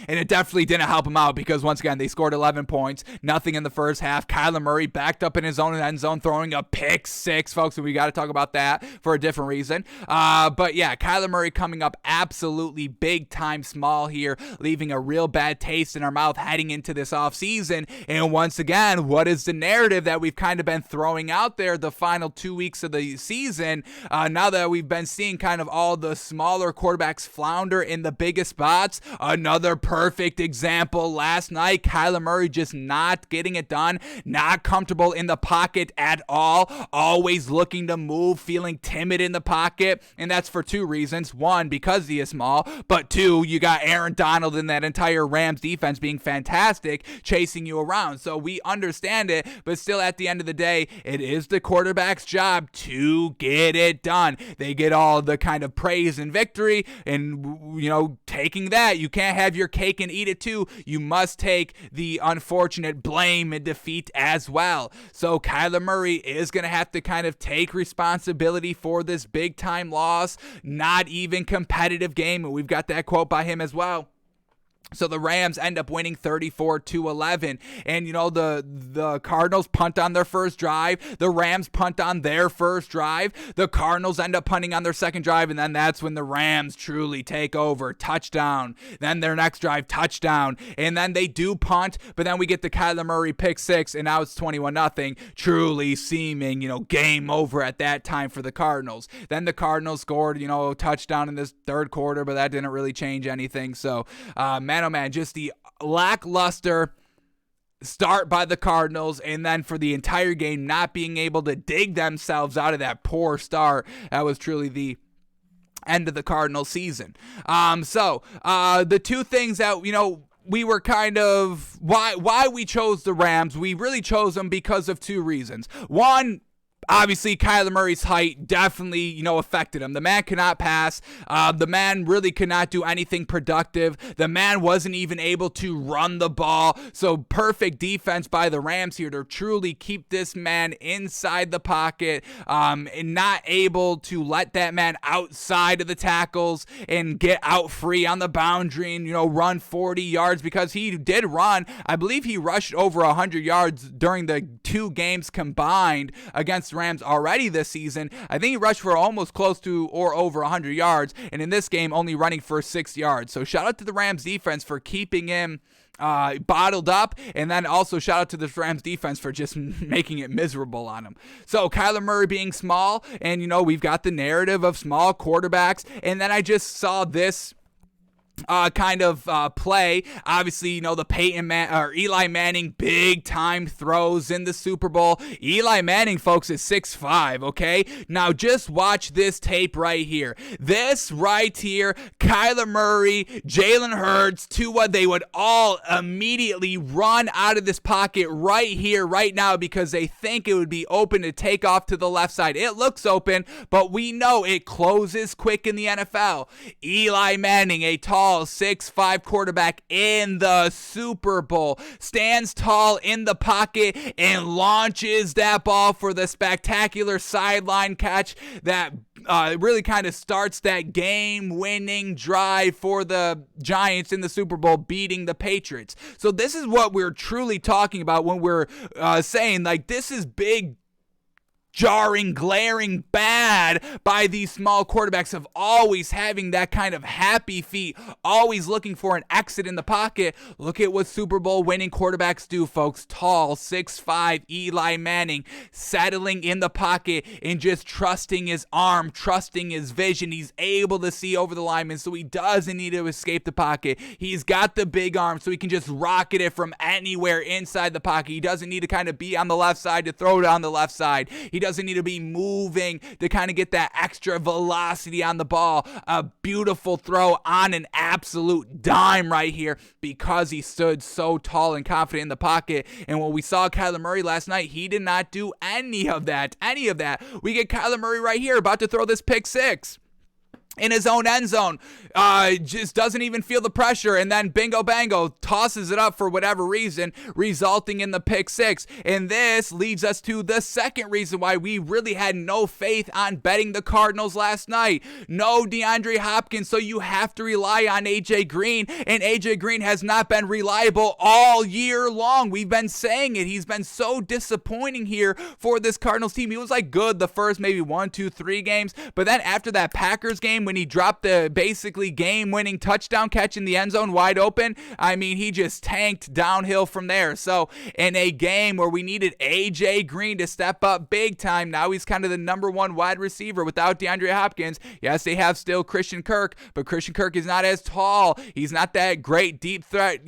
[SPEAKER 1] And it definitely didn't help him out, because once again, they scored 11 points, nothing in the first half. Kyler Murray backed up in his own end zone, throwing a pick six, folks, and we got to talk about that for a different reason. But yeah, Kyler Murray coming up absolutely big time small here, leaving a real bad taste in our mouth heading into this offseason. And once again, what is the narrative that we've kind of been throwing out there the final 2 weeks of the season, now that we've been seeing kind of all the smaller quarterbacks flounder in the biggest spots? Another perfect example last night. Kyler Murray just not getting it done, not comfortable in the pocket at all, always looking to move, feeling timid in the pocket, and that's for two reasons. One, because he is small, but two, you got Aaron Donald and that entire Rams defense being fantastic, chasing you around. So we understand it, but still at the end of the day, it is the quarterback's job to get it done. They get all the kind of praise and victory, and taking that, you can't have your cake and eat it too. You must take the unfortunate blame and defeat as well. So Kyler Murray is going to have to kind of take responsibility for this big time loss, not even competitive game, and we've got that quote by him as well. So the Rams end up winning 34-11, and the Cardinals punt on their first drive, the Rams punt on their first drive, the Cardinals end up punting on their second drive, and then that's when the Rams truly take over, touchdown, then their next drive, touchdown, and then they do punt, but then we get the Kyler Murray pick six, and now it's 21-0, truly seeming, game over at that time for the Cardinals. Then the Cardinals scored, a touchdown in this third quarter, but that didn't really change anything. So, man, oh man, just the lackluster start by the Cardinals, and then for the entire game not being able to dig themselves out of that poor start. That was truly the end of the Cardinals season. The two things that, we were kind of, why we chose the Rams, we really chose them because of two reasons. One, obviously, Kyler Murray's height definitely, affected him. The man cannot pass. The man really could not do anything productive. The man wasn't even able to run the ball. So perfect defense by the Rams here to truly keep this man inside the pocket, and not able to let that man outside of the tackles and get out free on the boundary and, run 40 yards, because he did run. I believe he rushed over 100 yards during the two games combined against Rams already this season. I think he rushed for almost close to or over 100 yards, and in this game only running for 6 yards. So shout out to the Rams defense for keeping him bottled up, and then also shout out to the Rams defense for just making it miserable on him. So Kyler Murray being small, and we've got the narrative of small quarterbacks, and then I just saw this kind of play. Obviously, the Eli Manning big time throws in the Super Bowl. Eli Manning, folks, is 6'5", okay? Now just watch this tape right here. This right here, Kyler Murray, Jalen Hurts, Tua, they would all immediately run out of this pocket right here, right now, because they think it would be open to take off to the left side. It looks open, but we know it closes quick in the NFL. Eli Manning, a tall 6'5" quarterback in the Super Bowl, stands tall in the pocket and launches that ball for the spectacular sideline catch that really kind of starts that game-winning drive for the Giants in the Super Bowl, beating the Patriots. So this is what we're truly talking about when we're saying, like, this is big, jarring, glaring bad by these small quarterbacks of always having that kind of happy feet, always looking for an exit in the pocket. Look at what Super Bowl winning quarterbacks do, folks. Tall, 6'5", Eli Manning, settling in the pocket and just trusting his arm, trusting his vision. He's able to see over the lineman, so he doesn't need to escape the pocket. He's got the big arm, so he can just rocket it from anywhere inside the pocket. He doesn't need to kind of be on the left side to throw it on the left side. He doesn't need to be moving to kind of get that extra velocity on the ball. A beautiful throw on an absolute dime right here because he stood so tall and confident in the pocket. And when we saw Kyler Murray last night, he did not do any of that. We get Kyler Murray right here about to throw this pick six in his own end zone, just doesn't even feel the pressure, and then bingo bango, tosses it up for whatever reason, resulting in the pick six. And this leads us to the second reason why we really had no faith on betting the Cardinals last night. No DeAndre Hopkins, so you have to rely on AJ Green, and AJ Green has not been reliable all year long. We've been saying it. He's been so disappointing here for this Cardinals team. He was like good the first maybe 1, 2, 3 games, but then after that Packers game, when he dropped the basically game-winning touchdown catch in the end zone wide open, I mean, he just tanked downhill from there. So in a game where we needed AJ Green to step up big time, now he's kind of the number one wide receiver without DeAndre Hopkins. Yes, they have still Christian Kirk, but Christian Kirk is not as tall. He's not that great deep threat,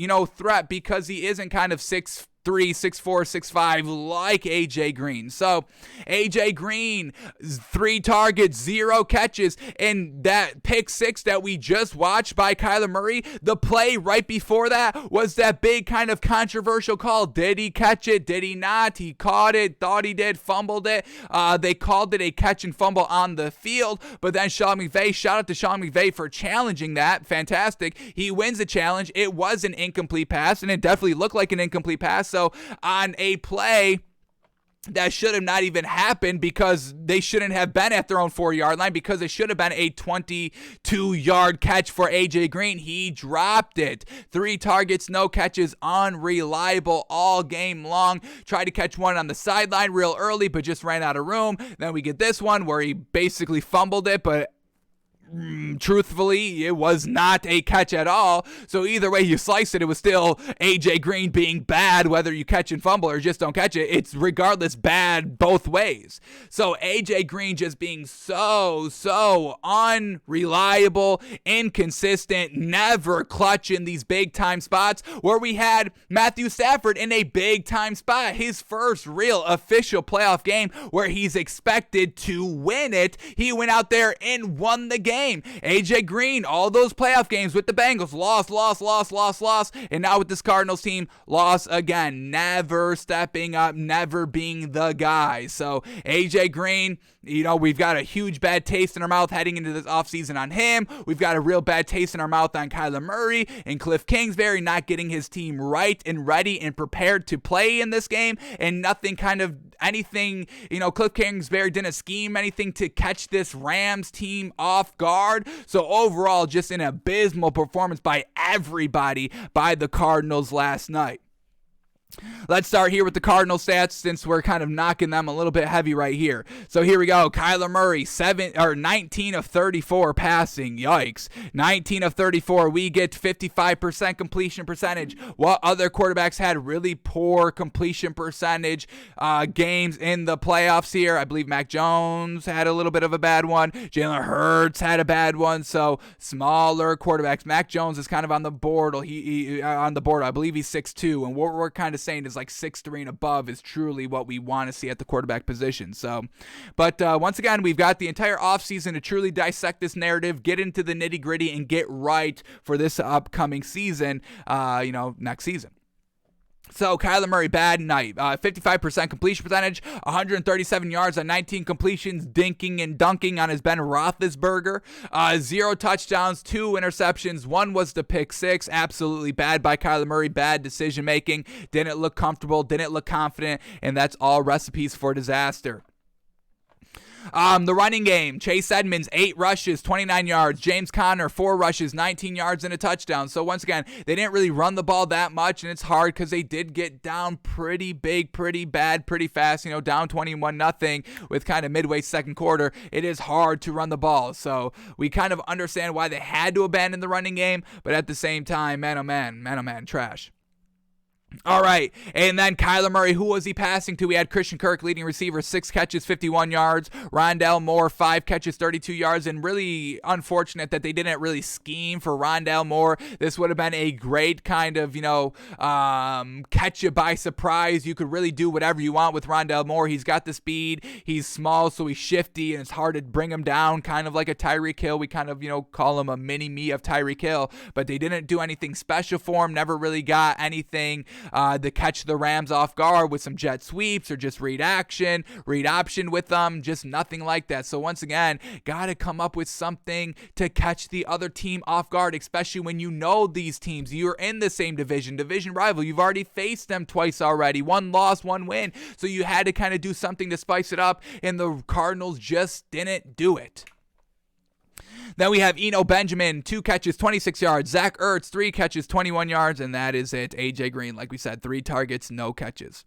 [SPEAKER 1] because he isn't kind of 6'3", 6'4", 6'5", like AJ Green. So AJ Green, 3 targets, 0 catches, and that pick six that we just watched by Kyler Murray, the play right before that was that big kind of controversial call. Did he catch it? Did he not? He caught it, thought he did, fumbled it. They called it a catch and fumble on the field, but then Sean McVay, shout out to Sean McVay for challenging that. Fantastic. He wins the challenge. It was an incomplete pass, and it definitely looked like an incomplete pass. So on a play that should have not even happened, because they shouldn't have been at their own 4-yard line, because it should have been a 22-yard catch for AJ Green. He dropped it. 3 targets, no catches, unreliable all game long. Tried to catch one on the sideline real early, but just ran out of room. Then we get this one where he basically fumbled it, but truthfully, it was not a catch at all. So either way you slice it, it was still AJ Green being bad, whether you catch and fumble or just don't catch it. It's regardless bad both ways. So AJ Green just being so unreliable, inconsistent, never clutch in these big time spots, where we had Matthew Stafford in a big time spot, his first real official playoff game where he's expected to win it. He went out there and won the game. AJ Green, all those playoff games with the Bengals, lost, and now with this Cardinals team, loss again. Never stepping up, never being the guy. So AJ Green, we've got a huge bad taste in our mouth heading into this offseason on him. We've got a real bad taste in our mouth on Kyler Murray and Cliff Kingsbury not getting his team right and ready and prepared to play in this game, and nothing kind of anything, Cliff Kingsbury didn't scheme anything to catch this Rams team off guard. So overall, just an abysmal performance by everybody by the Cardinals last night. Let's start here with the Cardinals stats since we're kind of knocking them a little bit heavy right here. So here we go. Kyler Murray, 19 of 34 passing. Yikes. 19 of 34. We get 55% completion percentage. What other quarterbacks had really poor completion percentage games in the playoffs here? I believe Mac Jones had a little bit of a bad one. Jalen Hurts had a bad one. So smaller quarterbacks. Mac Jones is kind of on the board. On the board. I believe he's 6'2", and what we're kind of saying is like 6'3" and above is truly what we want to see at the quarterback position. So, but once again, we've got the entire offseason to truly dissect this narrative, get into the nitty gritty, and get right for this upcoming season, next season. So, Kyler Murray, bad night. 55% completion percentage, 137 yards on 19 completions, dinking and dunking on his Ben Roethlisberger. 0 touchdowns, 2 interceptions. 1 was the pick 6. Absolutely bad by Kyler Murray. Bad decision making. Didn't look comfortable, didn't look confident, and that's all recipes for disaster. The running game, Chase Edmonds, 8 rushes, 29 yards. James Conner, 4 rushes, 19 yards and a touchdown. So once again, they didn't really run the ball that much, and it's hard because they did get down pretty big, pretty bad, pretty fast, down 21-0 with kind of midway second quarter. It is hard to run the ball. So we kind of understand why they had to abandon the running game, but at the same time, man, oh man, trash. All right, and then Kyler Murray, who was he passing to? We had Christian Kirk, leading receiver, 6 catches, 51 yards. Rondale Moore, 5 catches, 32 yards, and really unfortunate that they didn't really scheme for Rondale Moore. This would have been a great kind of, catch you by surprise. You could really do whatever you want with Rondale Moore. He's got the speed. He's small, so he's shifty, and it's hard to bring him down, kind of like a Tyreek Hill. We kind of, call him a mini-me of Tyreek Hill, but they didn't do anything special for him, never really got anything to catch the Rams off guard with some jet sweeps or just read option with them, just nothing like that. So once again, got to come up with something to catch the other team off guard, especially when you know these teams. You're in the same division rival. You've already faced them twice already. 1 loss, 1 win. So you had to kind of do something to spice it up, and the Cardinals just didn't do it. Then we have Eno Benjamin, 2 catches, 26 yards. Zach Ertz, 3 catches, 21 yards, and that is it. AJ Green, like we said, 3 targets, no catches.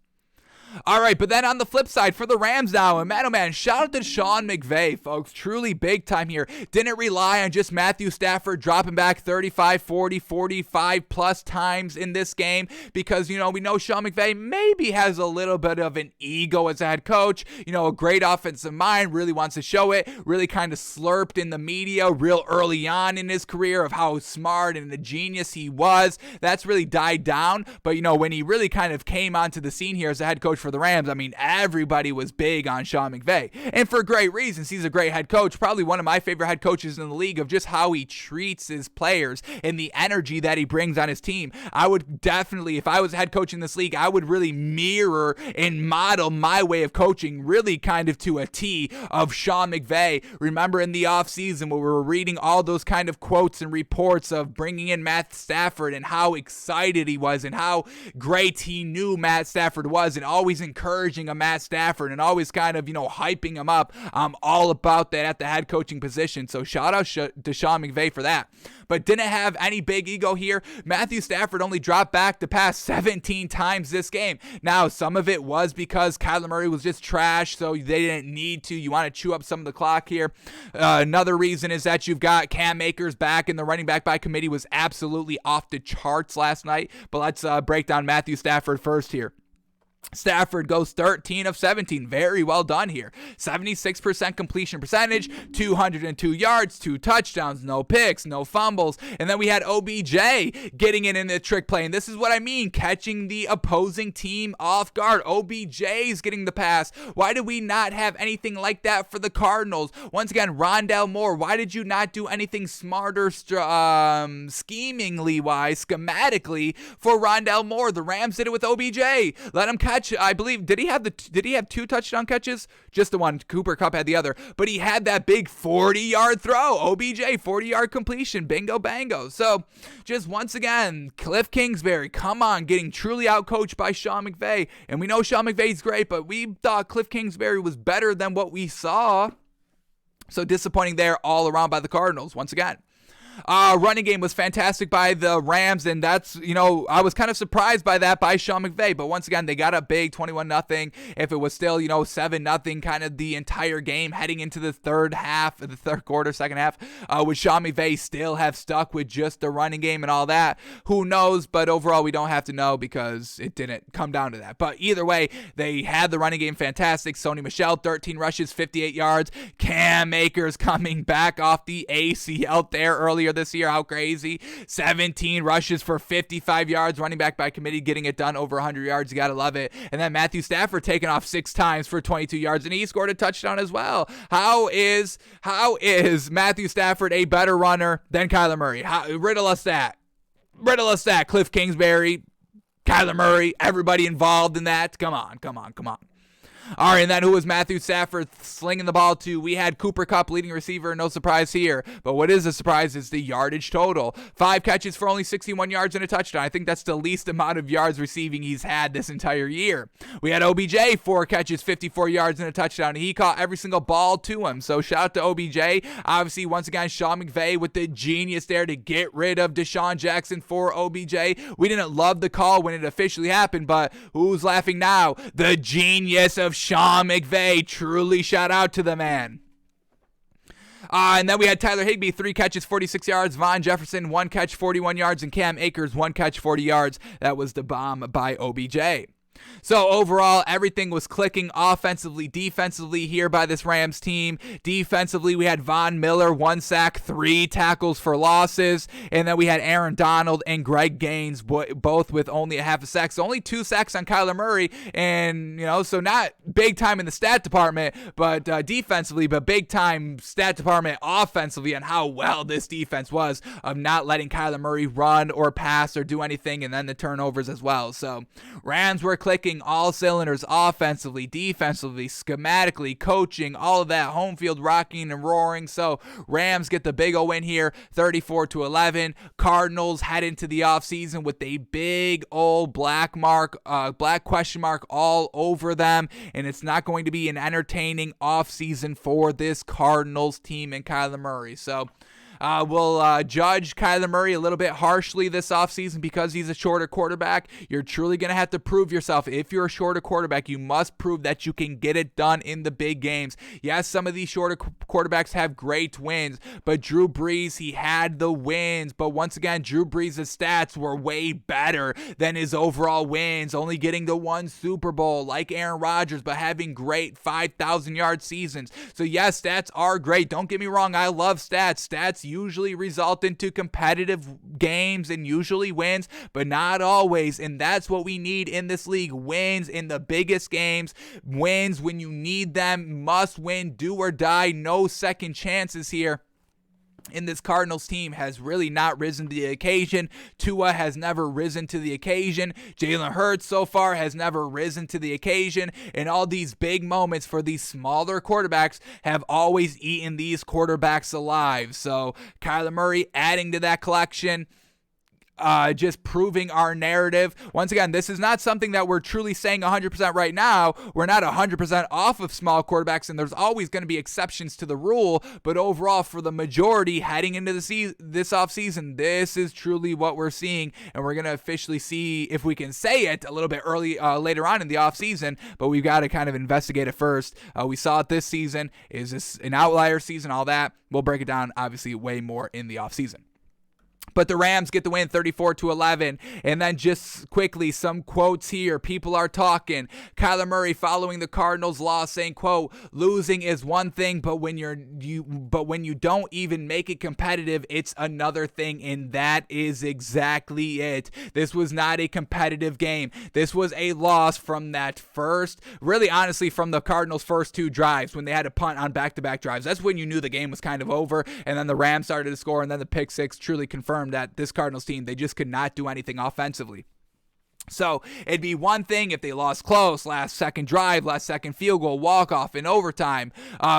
[SPEAKER 1] All right, but then on the flip side for the Rams now, and man, shout out to Sean McVay, folks. Truly big time here. Didn't rely on just Matthew Stafford dropping back 35, 40, 45 plus times in this game because, we know Sean McVay maybe has a little bit of an ego as a head coach. A great offensive mind, really wants to show it, really kind of slurped in the media real early on in his career of how smart and a genius he was. That's really died down, but, when he really kind of came onto the scene here as a head coach for the Rams, everybody was big on Sean McVay, and for great reasons. He's a great head coach, probably one of my favorite head coaches in the league, of just how he treats his players and the energy that he brings on his team. I would definitely, if I was a head coach in this league, I would really mirror and model my way of coaching really kind of to a T of Sean McVay. Remember in the offseason when we were reading all those kind of quotes and reports of bringing in Matt Stafford and how excited he was and how great he knew Matt Stafford was, and always encouraging a Matt Stafford and always kind of, hyping him up. I'm all about that at the head coaching position. So shout out to Sean McVay for that. But didn't have any big ego here. Matthew Stafford only dropped back to pass 17 times this game. Now, some of it was because Kyler Murray was just trash, so they didn't need to. You want to chew up some of the clock here. Another reason is that you've got Cam Akers back, and the running back by committee was absolutely off the charts last night. But let's break down Matthew Stafford first here. Stafford goes 13 of 17. Very well done here. 76% completion percentage, 202 yards, 2 touchdowns, no picks, no fumbles. And then we had OBJ getting in the trick play. And this is what I mean, catching the opposing team off guard. OBJ's getting the pass. Why did we not have anything like that for the Cardinals? Once again, Rondale Moore, why did you not do anything smarter, schemingly wise, schematically for Rondale Moore? The Rams did it with OBJ. Let him catch. I believe, did he have 2 touchdown catches? Just the one. Cooper Kupp had the other, but he had that big 40-yard throw. OBJ 40-yard completion. Bingo bango. So just once again, Cliff Kingsbury, come on, getting truly outcoached by Sean McVay. And we know Sean McVay's great, but we thought Cliff Kingsbury was better than what we saw. So disappointing there all around by the Cardinals once again. Running game was fantastic by the Rams, and that's, I was kind of surprised by that by Sean McVay. But once again, they got up big, 21-0. If it was still, 7-0 kind of the entire game heading into the third quarter, second half, would Sean McVay still have stuck with just the running game and all that? Who knows? But overall, we don't have to know because it didn't come down to that. But either way, they had the running game fantastic. Sony Michel, 13 rushes, 58 yards. Cam Akers coming back off the ACL there earlier this year. How crazy. 17 rushes for 55 yards. Running back by committee, getting it done over 100 yards. You got to love it. And then Matthew Stafford taking off 6 times for 22 yards, and he scored a touchdown as well. How is Matthew Stafford a better runner than Kyler Murray? Riddle us that. Cliff Kingsbury, Kyler Murray, everybody involved in that. Come on. All right, and then who was Matthew Stafford slinging the ball to? We had Cooper Kupp, leading receiver, no surprise here. But what is a surprise is the yardage total. 5 catches for only 61 yards and a touchdown. I think that's the least amount of yards receiving he's had this entire year. We had OBJ, 4 catches, 54 yards and a touchdown. He caught every single ball to him. So shout out to OBJ. Obviously, once again, Sean McVay with the genius there to get rid of Deshaun Jackson for OBJ. We didn't love the call when it officially happened, but who's laughing now? The genius of Sean McVay. Truly shout out to the man. And then we had Tyler Higbee, 3 catches, 46 yards. Von Jefferson, 1 catch, 41 yards. And Cam Akers, 1 catch, 40 yards. That was the bomb by OBJ. So overall, everything was clicking offensively, defensively here by this Rams team. Defensively, we had Von Miller, 1 sack, 3 tackles for losses. And then we had Aaron Donald and Greg Gaines, both with only a half a sack. So only 2 sacks on Kyler Murray. And, so not big time in the stat department, but defensively, but big time stat department offensively, and how well this defense was of not letting Kyler Murray run or pass or do anything, and then the turnovers as well. So Rams were clicking all cylinders offensively, defensively, schematically, coaching, all of that, home field rocking and roaring. So Rams get the big O win here, 34-11. Cardinals head into the offseason with a big old black question mark all over them, and it's not going to be an entertaining offseason for this Cardinals team and Kyler Murray. So we'll judge Kyler Murray a little bit harshly this offseason because he's a shorter quarterback. You're truly going to have to prove yourself. If you're a shorter quarterback, you must prove that you can get it done in the big games. Yes, some of these shorter quarterbacks have great wins, but Drew Brees, he had the wins. But once again, Drew Brees' stats were way better than his overall wins, only getting the 1 Super Bowl like Aaron Rodgers, but having great 5,000-yard seasons. So yes, stats are great. Don't get me wrong. I love stats. Stats usually result into competitive games and usually wins, but not always. And that's what we need in this league. Wins in the biggest games, wins when you need them, must win, do or die, no second chances here. And this Cardinals team has really not risen to the occasion. Tua has never risen to the occasion. Jalen Hurts so far has never risen to the occasion. And all these big moments for these smaller quarterbacks have always eaten these quarterbacks alive. So Kyler Murray adding to that collection. Just proving our narrative. Once again, this is not something that we're truly saying 100% right now. We're not 100% off of small quarterbacks, and there's always going to be exceptions to the rule. But overall, for the majority heading into this offseason, this is truly what we're seeing, and we're going to officially see if we can say it a little bit later on in the offseason. But we've got to kind of investigate it first. We saw it this season. Is this an outlier season? All that. We'll break it down, obviously, way more in the offseason. But the Rams get the win 34-11. And then just quickly, some quotes here. People are talking. Kyler Murray following the Cardinals loss saying, quote, losing is one thing, but when you don't even make it competitive, it's another thing. And that is exactly it. This was not a competitive game. This was a loss from that first, really honestly, from the Cardinals' first 2 drives when they had to punt on back-to-back drives. That's when you knew the game was kind of over. And then the Rams started to score, and then the pick 6 truly confirmed that this Cardinals team, they just could not do anything offensively. So it'd be one thing if they lost close, last second drive, last second field goal, walk off in overtime.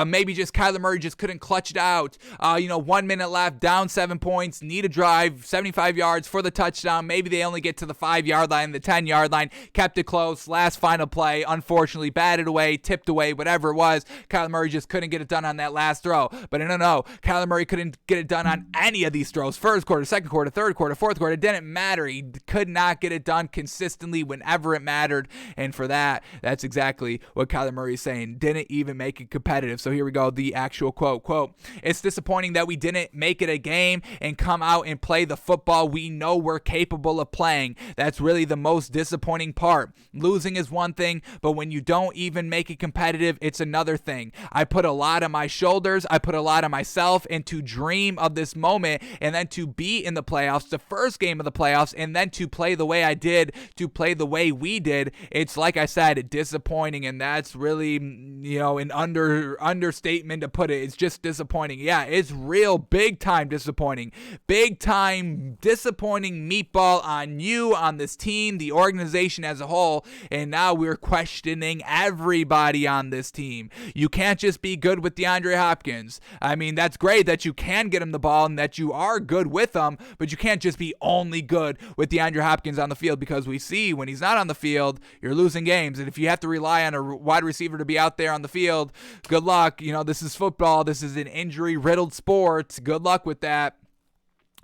[SPEAKER 1] Maybe just Kyler Murray just couldn't clutch it out. 1 minute left, down 7 points, need a drive, 75 yards for the touchdown. Maybe they only get to the 5-yard line, the 10-yard line, kept it close. Last final play, unfortunately batted away, tipped away, whatever it was. Kyler Murray just couldn't get it done on that last throw. But no, Kyler Murray couldn't get it done on any of these throws. First quarter, second quarter, third quarter, fourth quarter. It didn't matter. He could not get it done consistently whenever it mattered, and for that's exactly what Kyler Murray is saying. Didn't even make it competitive. So here we go, the actual quote, "It's disappointing that we didn't make it a game and come out and play the football we know we're capable of playing. That's really the most disappointing part. Losing is one thing, but when you don't even make it competitive, it's another thing. I put a lot on my shoulders, I put a lot on myself, and to dream of this moment and then to be in the playoffs, the first game of the playoffs, and then to play the way I did, to play the way we did, it's like I said, disappointing." And that's really, an understatement to put it. It's just disappointing. Yeah, it's real big time disappointing. Big time disappointing meatball on you, on this team, the organization as a whole. And now we're questioning everybody on this team. You can't just be good with DeAndre Hopkins. I mean, that's great that you can get him the ball and that you are good with him, but you can't just be only good with DeAndre Hopkins on the field, because we see when he's not on the field, you're losing games. And if you have to rely on a wide receiver to be out there on the field, good luck. This is football. This is an injury-riddled sport. Good luck with that.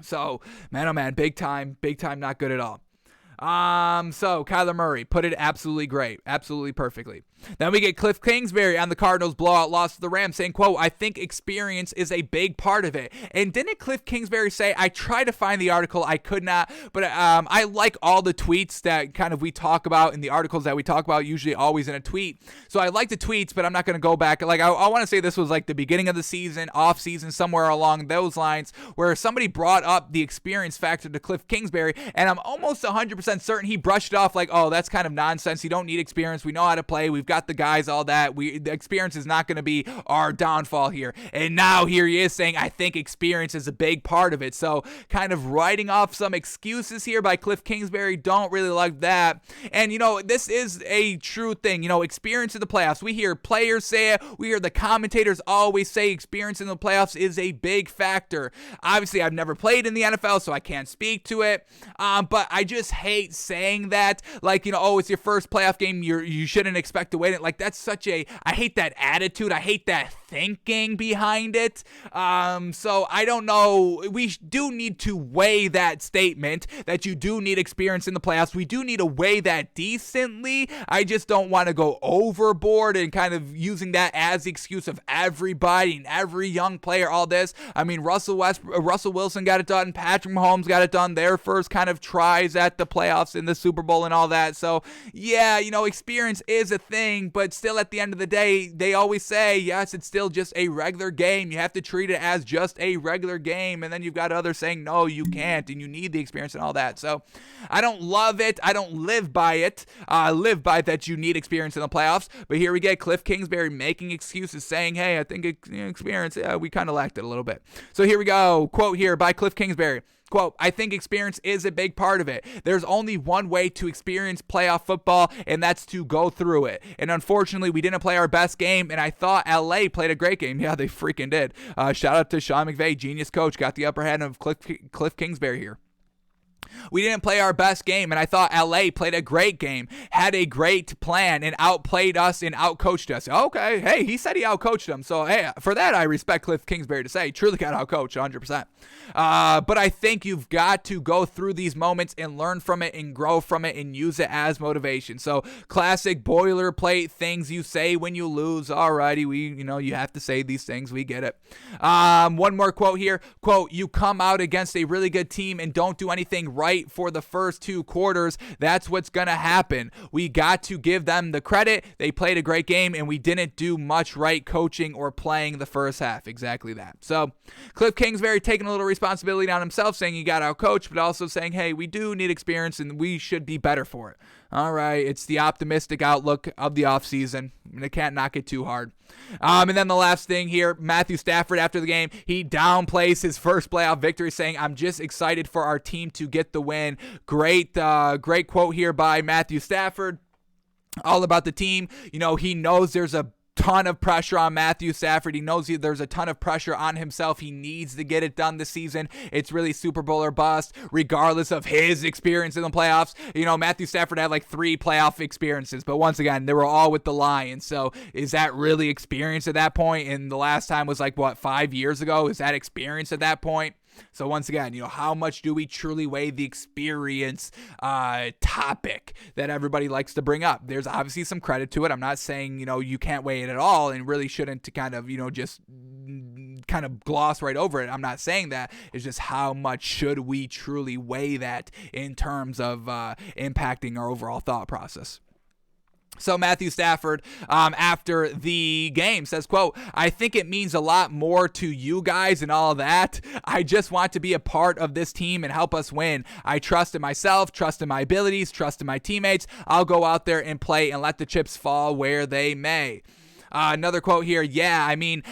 [SPEAKER 1] So, man, oh man, big time, not good at all. So Kyler Murray put it absolutely great, absolutely perfectly. Then we get Cliff Kingsbury on the Cardinals blowout loss to the Rams saying, quote, "I think experience is a big part of it." And didn't Cliff Kingsbury say, I tried to find the article, I could not, but I like all the tweets that kind of we talk about in the articles that we talk about, usually always in a tweet. So I like the tweets, but I'm not going to go back. Like, I want to say this was like the beginning of the season, off season, somewhere along those lines, where somebody brought up the experience factor to Cliff Kingsbury, and I'm almost 100% certain he brushed it off like, oh, that's kind of nonsense. You don't need experience. We know how to play. We've got the guys, all that. The experience is not going to be our downfall here. And now here he is saying, I think experience is a big part of it. So kind of writing off some excuses here by Cliff Kingsbury. Don't really like that. And, this is a true thing. Experience in the playoffs. We hear players say it. We hear the commentators always say experience in the playoffs is a big factor. Obviously, I've never played in the NFL, so I can't speak to it. But I just hate saying that. Like, it's your first playoff game. You shouldn't expect to win it. Like, that's I hate that attitude. I hate that thinking behind it. So I don't know. We do need to weigh that statement that you do need experience in the playoffs. We do need to weigh that decently. I just don't want to go overboard and kind of using that as the excuse of everybody and every young player, all this. I mean, Russell Wilson got it done. Patrick Mahomes got it done. Their first kind of tries at the playoffs in the Super Bowl and all that. So yeah, experience is a thing, but still at the end of the day, they always say, yes, it's still just a regular game. You have to treat it as just a regular game. And then you've got others saying, no, you can't, and you need the experience and all that. So I don't love it. I don't live by it. I live by that you need experience in the playoffs. But here we get Cliff Kingsbury making excuses, saying, hey, I think experience, we kind of lacked it a little bit. So here we go. Quote here by Cliff Kingsbury. Quote, "I think experience is a big part of it. There's only one way to experience playoff football, and that's to go through it. And unfortunately, we didn't play our best game, and I thought LA played a great game." Yeah, they freaking did. Shout out to Sean McVay, genius coach, got the upper hand of Cliff Kingsbury here. "We didn't play our best game, and I thought LA played a great game, had a great plan, and outplayed us and outcoached us." Okay, hey, he said he outcoached them. So, hey, for that, I respect Cliff Kingsbury to say. He truly got outcoached 100%. But I think you've got to go through these moments and learn from it and grow from it and use it as motivation. So, classic boilerplate things you say when you lose. Alrighty, you have to say these things. We get it. One more quote here. Quote, "You come out against a really good team and don't do anything right for the first 2 quarters. That's what's going to happen. We got to give them the credit. They played a great game, and we didn't do much right coaching or playing the first half." Exactly that. So Cliff Kingsbury taking a little responsibility on himself, saying he got out coached, but also saying, hey, we do need experience and we should be better for it. All right, it's the optimistic outlook of the offseason. They can't knock it too hard. And then the last thing here, Matthew Stafford after the game, he downplays his first playoff victory, saying, "I'm just excited for our team to get the win." Great quote here by Matthew Stafford. All about the team. He knows there's a ton of pressure on Matthew Stafford. He knows there's a ton of pressure on himself. He needs to get it done this season. It's really Super Bowl or bust, regardless of his experience in the playoffs. Matthew Stafford had like 3 playoff experiences, but once again, they were all with the Lions. So is that really experience at that point? And the last time was 5 years ago? Is that experience at that point? So once again, how much do we truly weigh the experience topic that everybody likes to bring up? There's obviously some credit to it. I'm not saying, you can't weigh it at all and really shouldn't to kind of, just kind of gloss right over it. I'm not saying that. It's just how much should we truly weigh that in terms of impacting our overall thought process. So Matthew Stafford, after the game, says, quote, "I think it means a lot more to you guys and all of that. I just want to be a part of this team and help us win. I trust in myself, trust in my abilities, trust in my teammates. I'll go out there and play and let the chips fall where they may." Another quote here.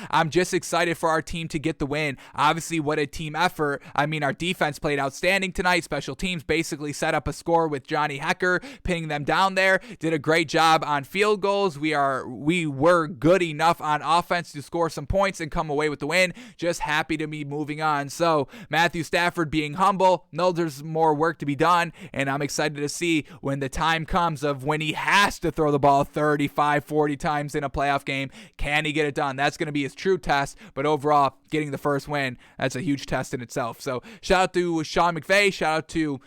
[SPEAKER 1] I'm just excited for our team to get the win. Obviously, what a team effort. Our defense played outstanding tonight. Special teams basically set up a score with Johnny Hecker, pinning them down there. Did a great job on field goals. We were good enough on offense to score some points and come away with the win. Just happy to be moving on. So Matthew Stafford being humble, knows there's more work to be done, and I'm excited to see when the time comes of when he has to throw the ball 35, 40 times in a playoff game. Can he get it done? That's going to be his true test. But overall, getting the first win, that's a huge test in itself. So shout out to Sean McVay. Shout out to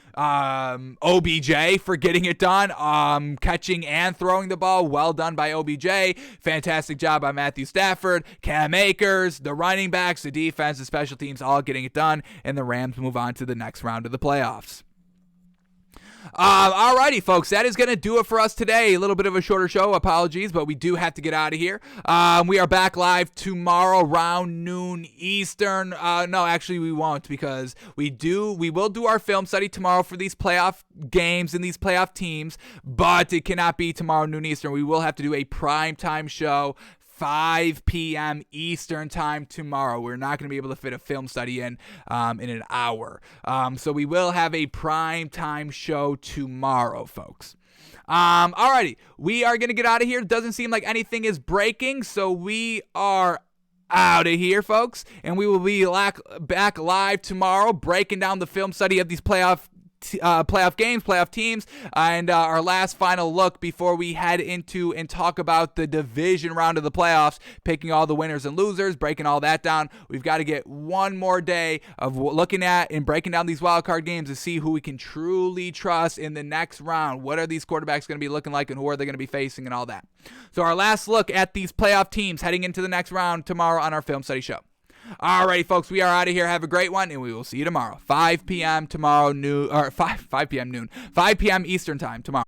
[SPEAKER 1] OBJ for getting it done. Catching and throwing the ball. Well done by OBJ. Fantastic job by Matthew Stafford. Cam Akers, the running backs, the defense, the special teams, all getting it done. And the Rams move on to the next round of the playoffs. Alrighty, folks, that is going to do it for us today. A little bit of a shorter show, apologies, but we do have to get out of here. We are back live tomorrow around noon Eastern. No, actually we won't, because we will do our film study tomorrow for these playoff games and these playoff teams, but it cannot be tomorrow noon Eastern. We will have to do a primetime show 5 p.m. Eastern time tomorrow. We're not going to be able to fit a film study in an hour. So we will have a prime time show tomorrow, folks. Alrighty, we are going to get out of here. It doesn't seem like anything is breaking, so we are out of here, folks. And we will be back live tomorrow, breaking down the film study of these playoff games, playoff teams, and our last final look before we head into and talk about the division round of the playoffs, picking all the winners and losers, breaking all that down. We've got to get one more day of looking at and breaking down these wild card games to see who we can truly trust in the next round. What are these quarterbacks going to be looking like, and who are they going to be facing, and all that. So our last look at these playoff teams heading into the next round tomorrow on our film study show. Alrighty, folks, we are out of here. Have a great one, and we will see you tomorrow. 5 p.m. tomorrow noon, or 5 p.m. noon, 5 p.m. Eastern time tomorrow.